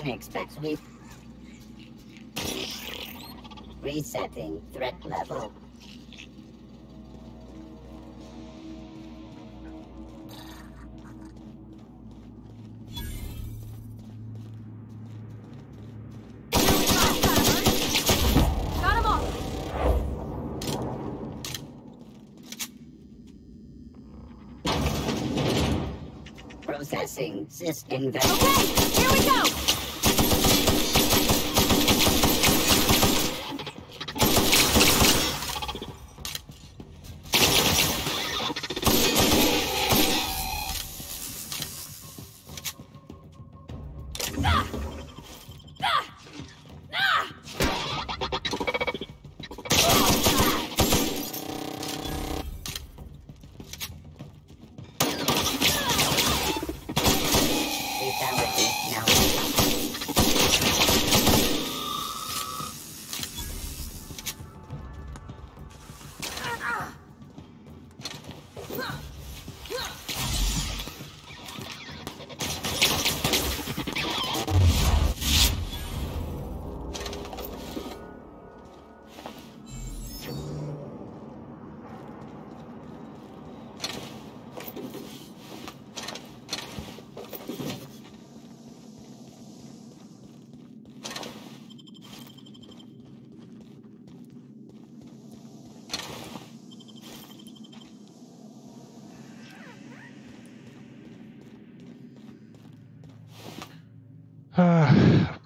Speaker 9: Unexpectedly. Resetting threat level.
Speaker 5: Got him all!
Speaker 9: Processing system value.
Speaker 5: Okay, here we go!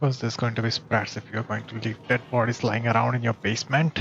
Speaker 1: suppose there's going to be sprats if you're going to leave dead bodies lying around in your basement.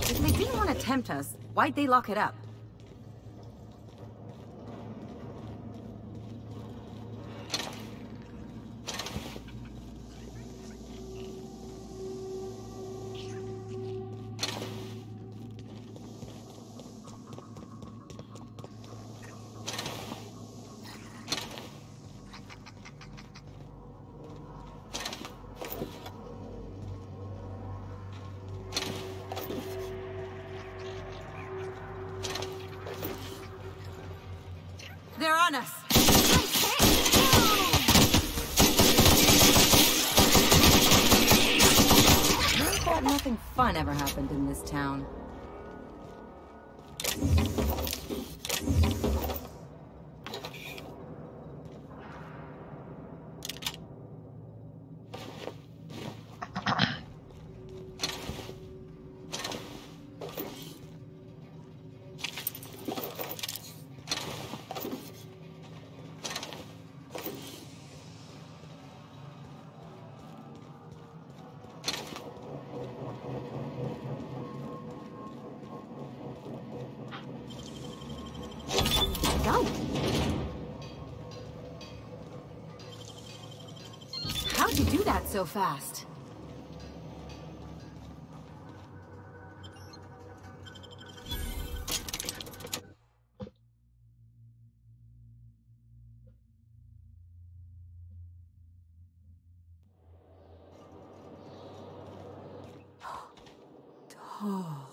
Speaker 3: If they didn't want to tempt us, why'd they lock it up? They're on us! I thought nothing fun ever happened in this town. How'd you do that so fast? Oh.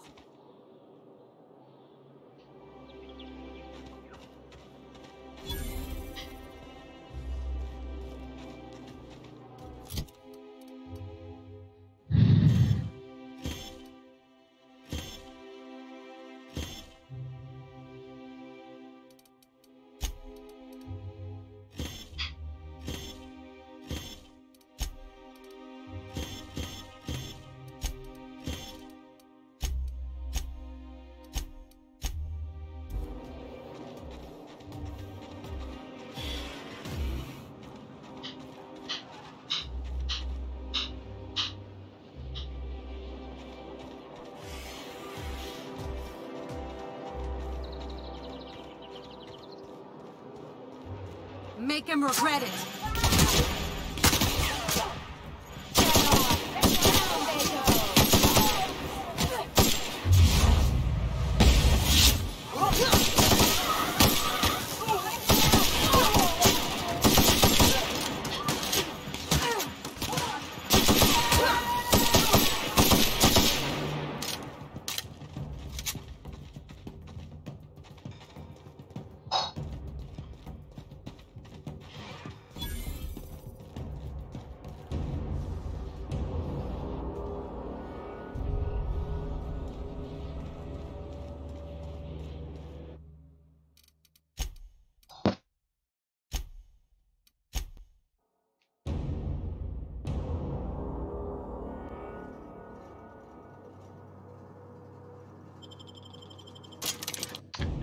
Speaker 3: Make him regret it.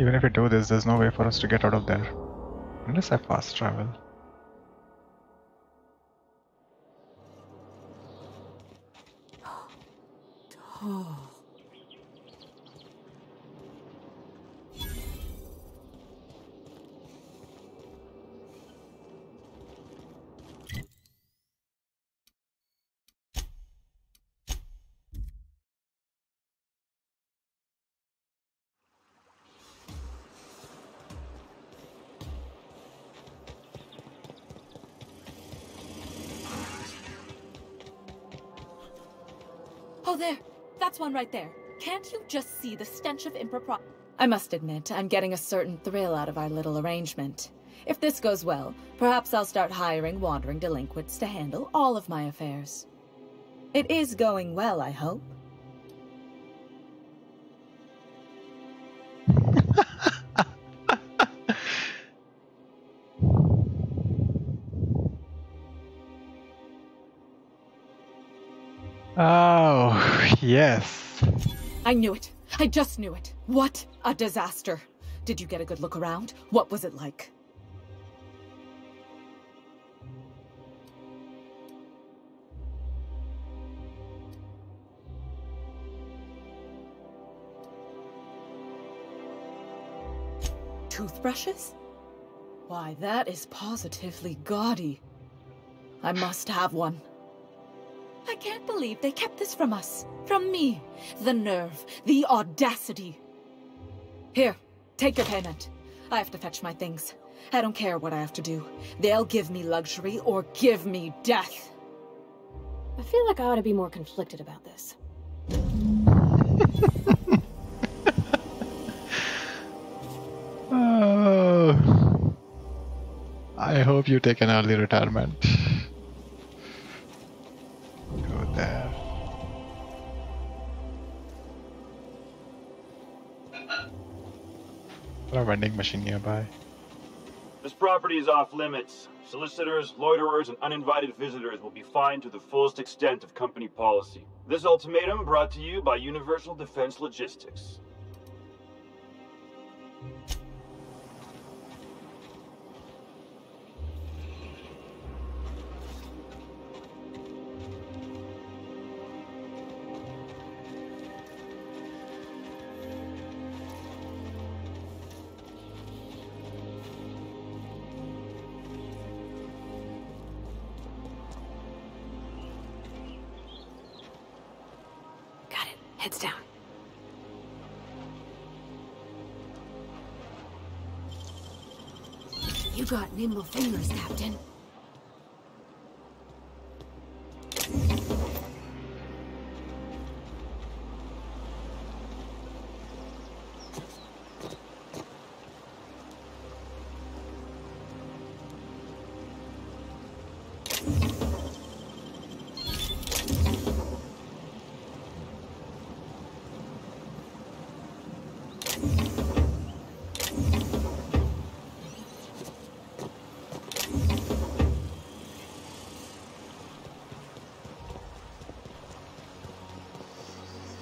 Speaker 1: Even if we do this, there's no way for us to get out of there. Unless I fast travel.
Speaker 4: Oh.
Speaker 19: Oh, there! That's one right there. Can't you just see the stench of impropriety? I must admit, I'm getting a certain thrill out of our little arrangement. If this goes well, perhaps I'll start hiring wandering delinquents to handle all of my affairs. It is going well, I hope.
Speaker 1: Oh, yes.
Speaker 19: I knew it. I just knew it. What a disaster. Did you get a good look around? What was it like? Toothbrushes? Why, that is positively gaudy. I must have one. I can't believe they kept this from us. From me. The nerve. The audacity. Here, take your payment. I have to fetch my things. I don't care what I have to do. They'll give me luxury or give me death.
Speaker 5: I feel like I ought to be more conflicted about this.
Speaker 1: Oh, I hope you take an early retirement. Go there. A vending machine nearby.
Speaker 17: This property is off limits. Solicitors, loiterers, and uninvited visitors will be fined to the fullest extent of company policy. This ultimatum brought to you by Universal Defense Logistics.
Speaker 5: Heads down.
Speaker 4: You got nimble fingers, Captain.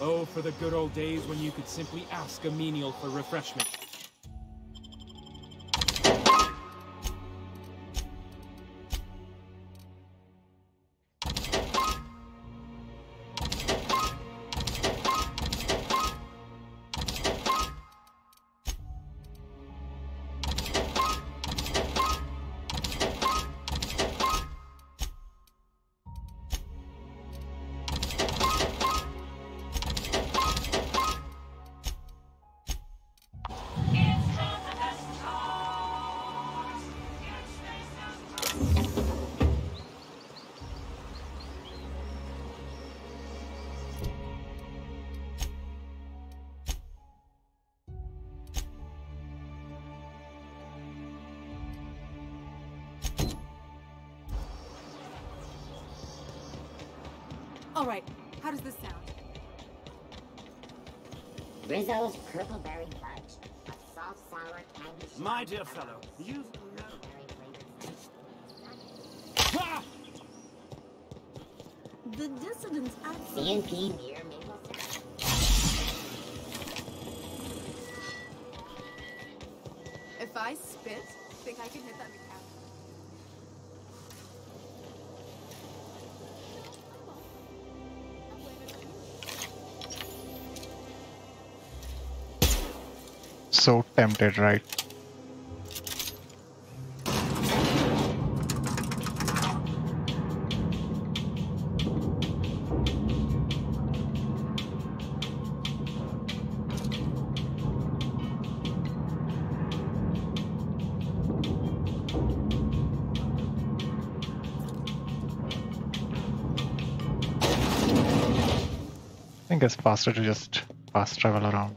Speaker 21: Oh, for the good old days when you could simply ask a menial for refreshment.
Speaker 14: All right, how does this sound?
Speaker 9: Rizzo's Purple Berry Fudge. A soft, sour candy.
Speaker 7: My dear fellow, you've
Speaker 9: Ah!
Speaker 4: The dissidents
Speaker 9: CNP near Maple
Speaker 14: I spit, think I can hit that in the cap?
Speaker 1: So tempted, right? I think it's faster to just fast travel around.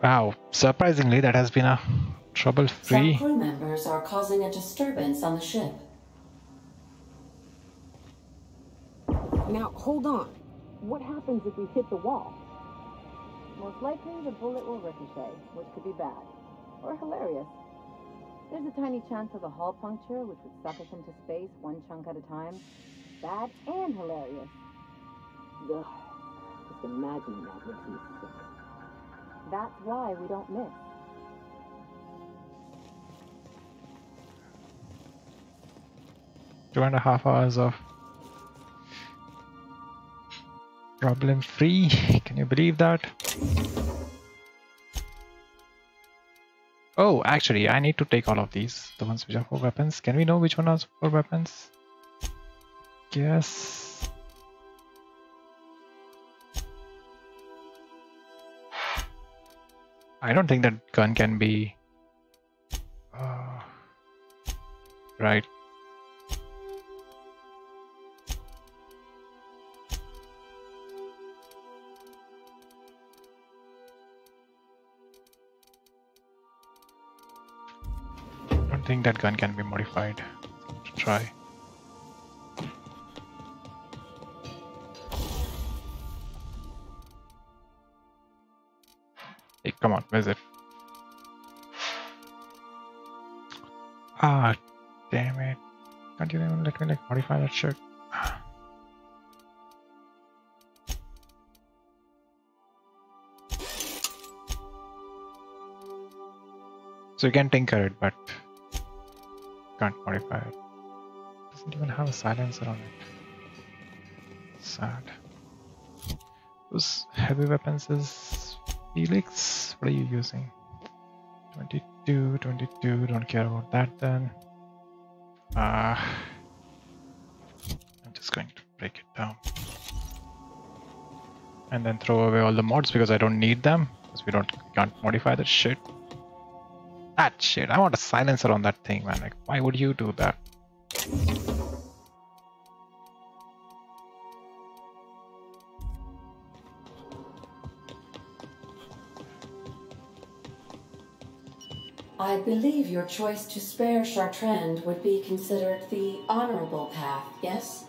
Speaker 1: Wow, surprisingly, that has been a trouble-free.
Speaker 6: Some crew members are causing a disturbance on the ship.
Speaker 2: Now, hold on. What happens if we hit the wall? Most likely, the bullet will ricochet, which could be bad. Or hilarious. There's a tiny chance of a hull puncture, which would suck us into space one chunk at a time. Bad and hilarious. Ugh. Just imagining that makes me sick. That's why we don't miss.
Speaker 1: 2.5 hours of problem-free. Can you believe that? Oh, actually, I need to take all of these. The ones which are for weapons. Can we know which one is for weapons? Yes. I don't think that gun can be right. I don't think that gun can be modified. Let's try. Hey, come on, where's it? Ah, damn it. Can't you even let me like modify that shit? So you can tinker it, but can't modify it. Doesn't even have a silencer on it. Sad. Those heavy weapons is Felix. What are you using? 22, don't care about that then. I'm just going to break it down. And then throw away all the mods because I don't need them. Because we can't modify that shit. That shit, I want a silencer on that thing, man. Like, why would you do that?
Speaker 6: I believe your choice to spare Chartrand would be considered the honorable path, yes?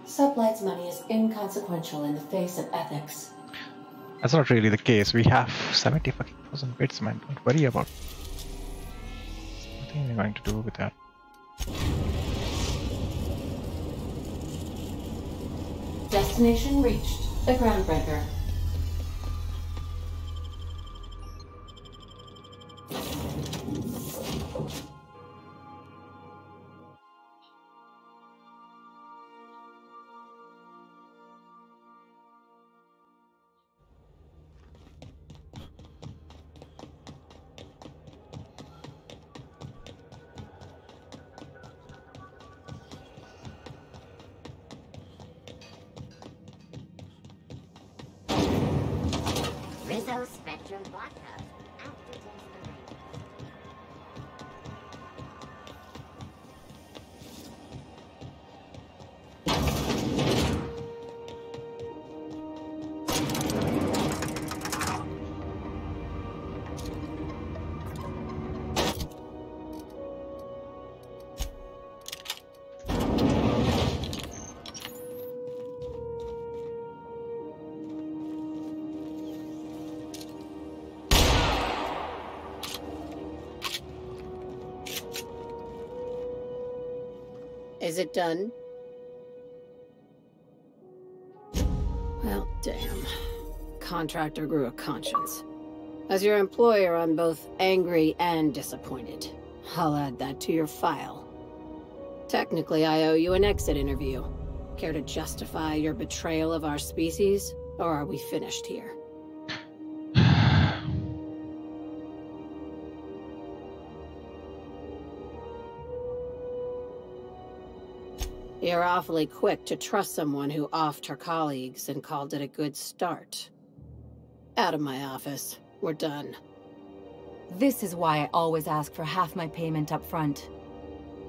Speaker 6: Sublight's money is inconsequential in the face of ethics.
Speaker 1: That's not really the case. We have 70,000 bits, man. Don't worry about it. Nothing we're going to do with that.
Speaker 6: Destination reached. The Groundbreaker.
Speaker 8: Rizzo Spectrum Blockhouse.
Speaker 2: Is it done? Well, damn. Contractor grew a conscience. As your employer, I'm both angry and disappointed. I'll add that to your file. Technically, I owe you an exit interview. Care to justify your betrayal of our species, or are we finished here? You're awfully quick to trust someone who offed her colleagues and called it a good start. Out of my office. We're done.
Speaker 3: This is why I always ask for half my payment up front.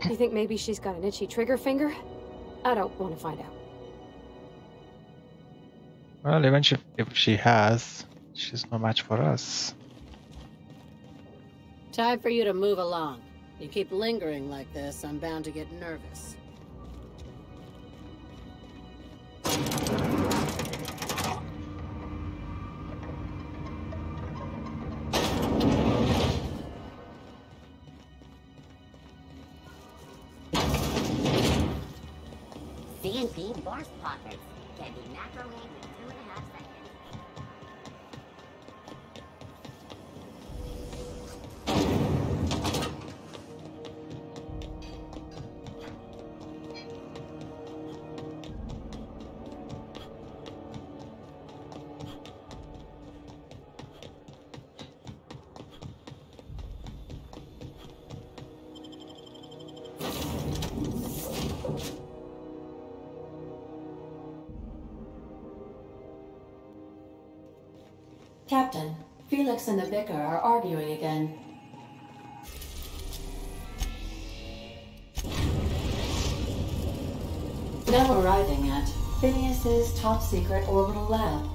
Speaker 5: You think maybe she's got an itchy trigger finger? I don't want to find out.
Speaker 1: Well, even if she has, she's no match for us.
Speaker 2: Time for you to move along. You keep lingering like this, I'm bound to get nervous.
Speaker 9: CNP Borscht Pockets can be macro-made in 2.5 seconds.
Speaker 6: Captain, Felix and the Vicar are arguing again. Now arriving at Phineas's top-secret orbital lab.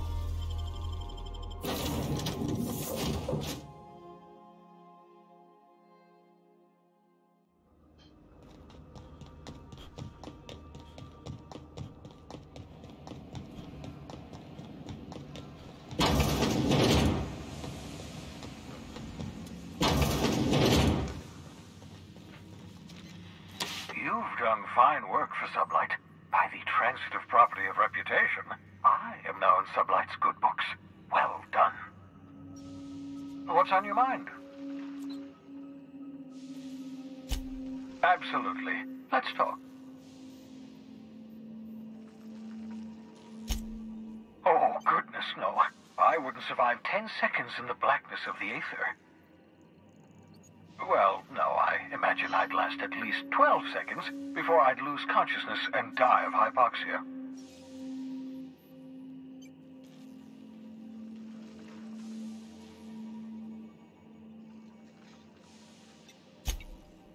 Speaker 16: You've done fine work for Sublight. By the transitive property of reputation, I am now in Sublight's good books. Well done. What's on your mind? Absolutely. Let's talk. Oh, goodness, no. I wouldn't survive 10 seconds in the blackness of the Aether. Well, no, I imagine I'd last at least 12 seconds before I'd lose consciousness and die of hypoxia.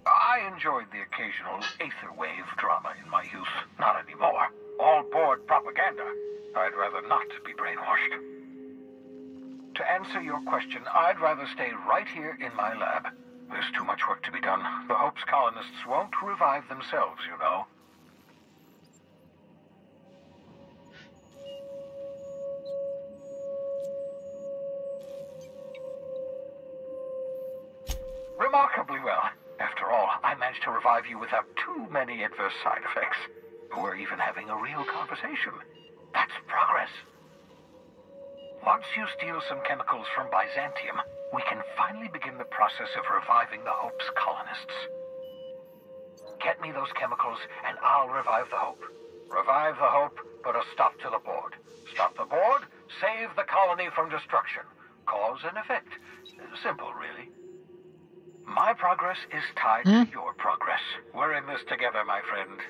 Speaker 16: I enjoyed the occasional Aether wave drama in my youth. Not anymore. All board propaganda. I'd rather not be brainwashed. To answer your question, I'd rather stay right here in my lab. There's too much work to be done. The Hope's colonists won't revive themselves, you know. Remarkably well. After all, I managed to revive you without too many adverse side effects. We're even having a real conversation. That's progress. Once you steal some chemicals from Byzantium, we can finally begin the process of reviving the Hope's colonists. Get me those chemicals, and I'll revive the Hope. Revive the Hope, put a stop to the board. Stop the board, save the colony from destruction. Cause and effect. Simple, really. My progress is tied to your progress. We're in this together, my friend.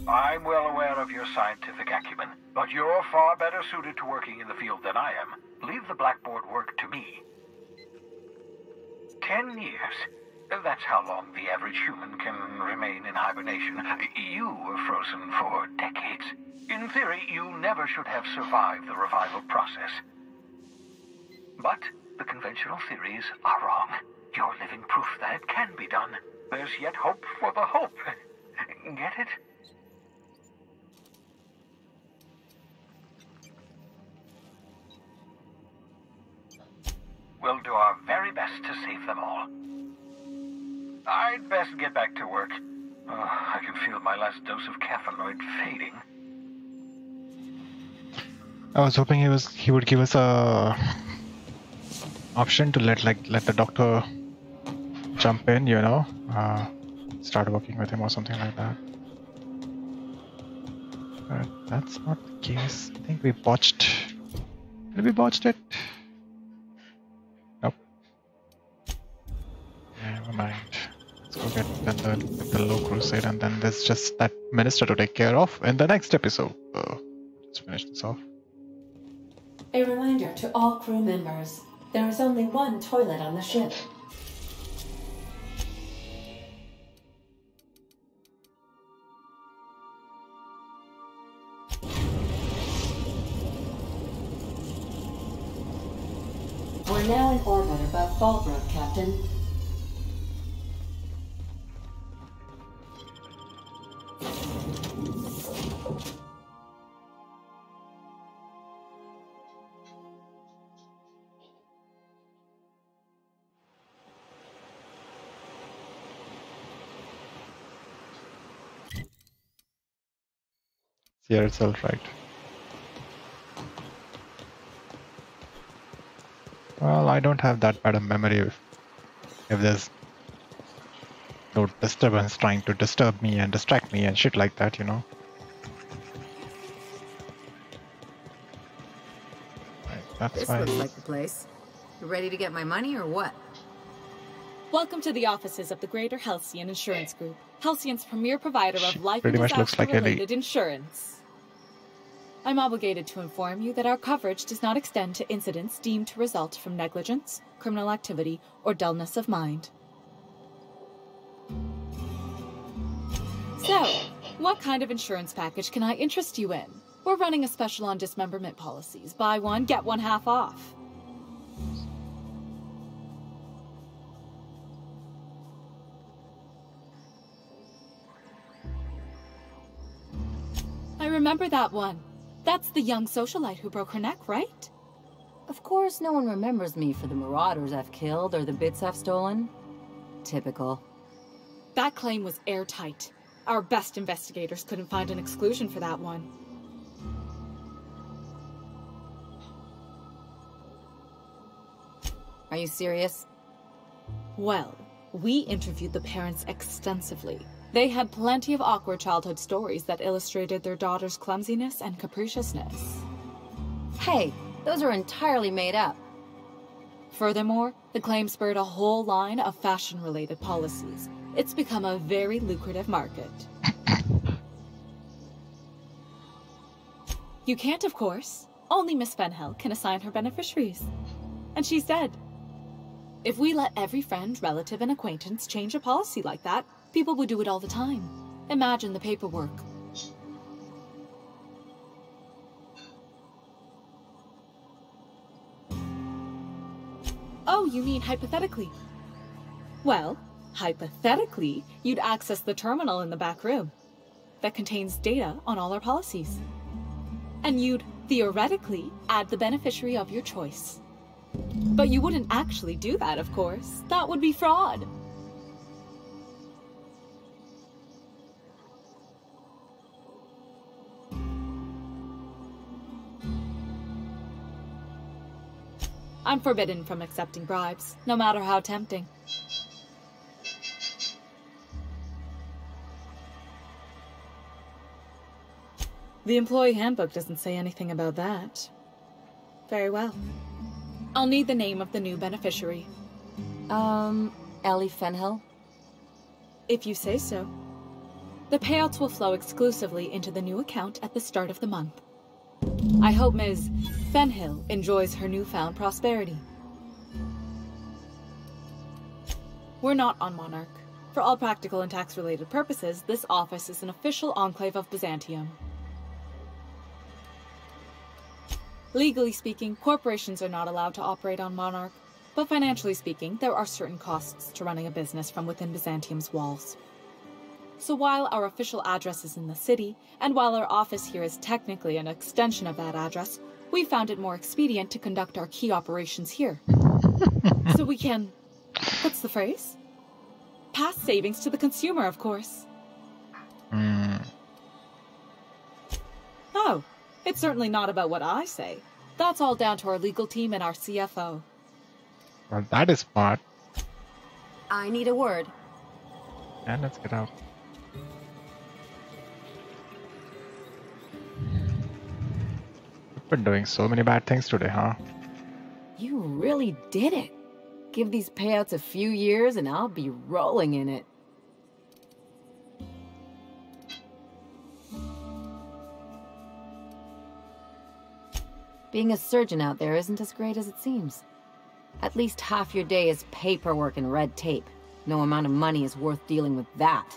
Speaker 16: I'm well aware of your scientific acumen, but you're far better suited to working in the field than I am. Leave the blackboard work to me. 10 years. That's how long the average human can remain in hibernation. You were frozen for decades. In theory, you never should have survived the revival process. But the conventional theories are wrong. You're living proof that it can be done. There's yet hope for the Hope. Get it? we'll do our very best to save them all. I'd best get back to work. I can feel my last dose of caffeinoid fading.
Speaker 1: I was hoping he would give us a option to let the doctor jump in, you know, start working with him or something like that. But that's not the case. I think we botched. Did we botched it? Nope. Never mind. Let's go get the low crusade, and then there's just that minister to take care of in the next episode. Let's finish this off.
Speaker 6: A reminder to all crew members, there is only one toilet on the ship. We're now in orbit above Fallbrook, Captain.
Speaker 1: Here itself, right? Well, I don't have that bad a memory if there's no disturbance trying to disturb me and distract me and shit like that, you know. Right, that's
Speaker 3: This
Speaker 1: fine.
Speaker 3: looks like the place. You ready to get my money or what?
Speaker 19: Welcome to the offices of the Greater Halcyon Insurance Group, Halcyon's premier provider of life and
Speaker 1: pretty much looks like Ellie.
Speaker 19: disaster-related insurance. I'm obligated to inform you that our coverage does not extend to incidents deemed to result from negligence, criminal activity, or dullness of mind. So, what kind of insurance package can I interest you in? We're running a special on dismemberment policies. Buy one, get one half off. I remember that one. That's the young socialite who broke her neck, right?
Speaker 3: Of course no one remembers me for the marauders I've killed or the bits I've stolen. Typical.
Speaker 19: That claim was airtight. Our best investigators couldn't find an exclusion for that one.
Speaker 3: Are you serious?
Speaker 19: Well, we interviewed the parents extensively. They had plenty of awkward childhood stories that illustrated their daughter's clumsiness and capriciousness.
Speaker 3: Hey, those are entirely made up.
Speaker 19: Furthermore, the claim spurred a whole line of fashion-related policies. It's become a very lucrative market. You can't, of course. Only Miss Fenhill can assign her beneficiaries. And she's dead. If we let every friend, relative, and acquaintance change a policy like that, people would do it all the time. Imagine the paperwork. Oh, you mean hypothetically? Well, hypothetically, you'd access the terminal in the back room that contains data on all our policies. And you'd, theoretically, add the beneficiary of your choice. But you wouldn't actually do that, of course. That would be fraud. I'm forbidden from accepting bribes, no matter how tempting. The employee handbook doesn't say anything about that. Very well. I'll need the name of the new beneficiary.
Speaker 3: Ellie Fenhill?
Speaker 19: If you say so. The payouts will flow exclusively into the new account at the start of the month. I hope Ms. Fenhill enjoys her newfound prosperity. We're not on Monarch. For all practical and tax-related purposes, this office is an official enclave of Byzantium. Legally speaking, corporations are not allowed to operate on Monarch, but financially speaking, there are certain costs to running a business from within Byzantium's walls. So while our official address is in the city, and while our office here is technically an extension of that address, we found it more expedient to conduct our key operations here. So we can... What's the phrase? Pass savings to the consumer, of course. Oh, it's certainly not about what I say. That's all down to our legal team and our CFO.
Speaker 1: Well, that is smart.
Speaker 3: I need a word.
Speaker 1: And let's get out. We've been doing so many bad things today, huh?
Speaker 3: You really did it. Give these payouts a few years and I'll be rolling in it. Being a surgeon out there isn't as great as it seems. At least half your day is paperwork and red tape. No amount of money is worth dealing with that.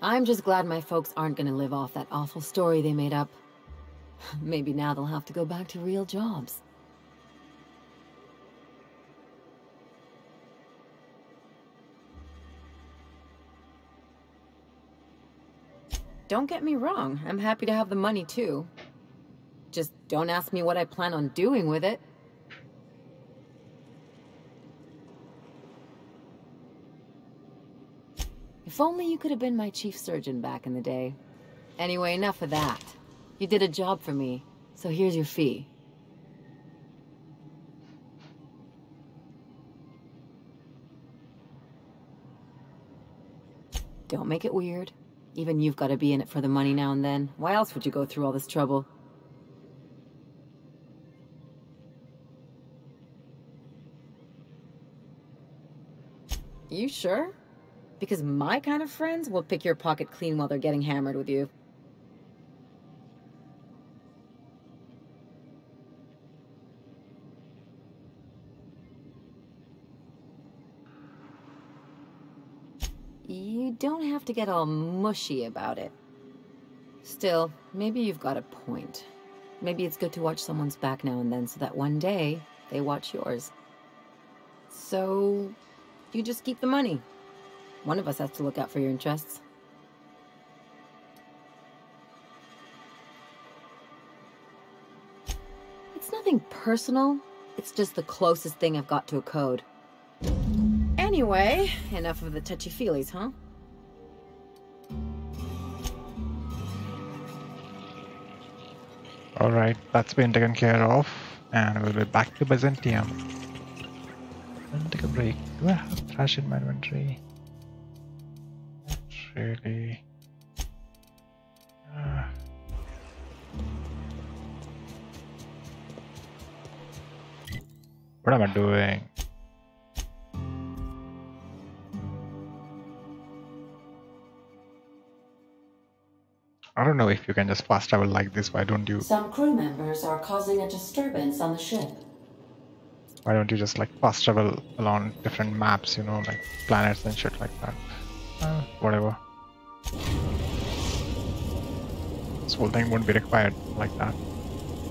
Speaker 3: I'm just glad my folks aren't gonna live off that awful story they made up. Maybe now they'll have to go back to real jobs. Don't get me wrong, I'm happy to have the money too. Just don't ask me what I plan on doing with it. If only you could have been my chief surgeon back in the day. Anyway, enough of that. You did a job for me, so here's your fee. Don't make it weird. Even you've got to be in it for the money now and then. Why else would you go through all this trouble? You sure? Because my kind of friends will pick your pocket clean while they're getting hammered with you. You don't have to get all mushy about it. Still, maybe you've got a point. Maybe it's good to watch someone's back now and then so that one day they watch yours. So, you just keep the money. One of us has to look out for your interests. It's nothing personal. It's just the closest thing I've got to a code. Anyway, enough of the touchy-feelies, huh?
Speaker 1: Alright, that's been taken care of. And we'll be back to Byzantium. And take a break. Do I have trash in my inventory? Not really. What am I doing? I don't know if you can just fast travel like this. Why don't you?
Speaker 6: Some crew members are causing a disturbance on the ship.
Speaker 1: Why don't you just like fast travel along different maps, you know, like planets and shit like that? Whatever. This whole thing wouldn't be required like that.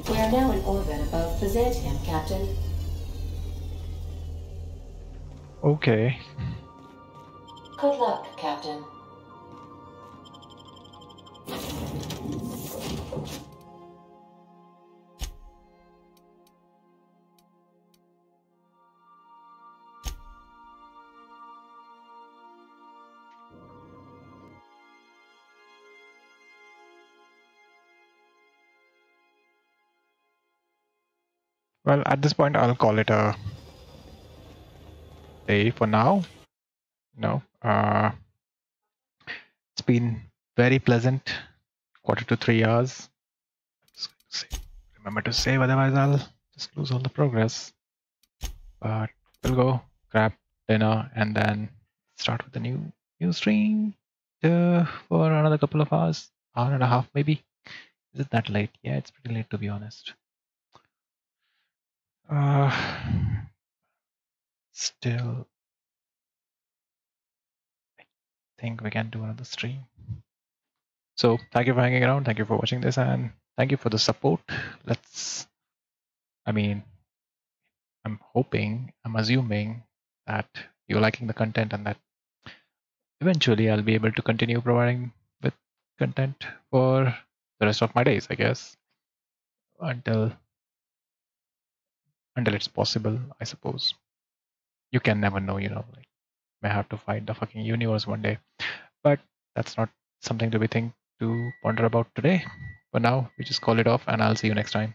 Speaker 6: We are now in orbit above Byzantium, Captain.
Speaker 1: Okay.
Speaker 6: Good luck, Captain.
Speaker 1: Well, at this point, I'll call it a day for now. No, it's been very pleasant. 2:45 hours. Remember to save, otherwise I'll just lose all the progress. But we'll go grab dinner and then start with the new stream for another couple of hours, hour and a half maybe. Is it that late? Yeah, it's pretty late to be honest. Still, I think we can do another stream. So thank you for hanging around. Thank you for watching this, and thank you for the support. I'm hoping, I'm assuming that you're liking the content and that eventually I'll be able to continue providing with content for the rest of my days, I guess. Until until it's possible, I suppose. You can never know, you know, like may have to fight the fucking universe one day. But that's not something to ponder about today. For now, we just call it off, and I'll see you next time.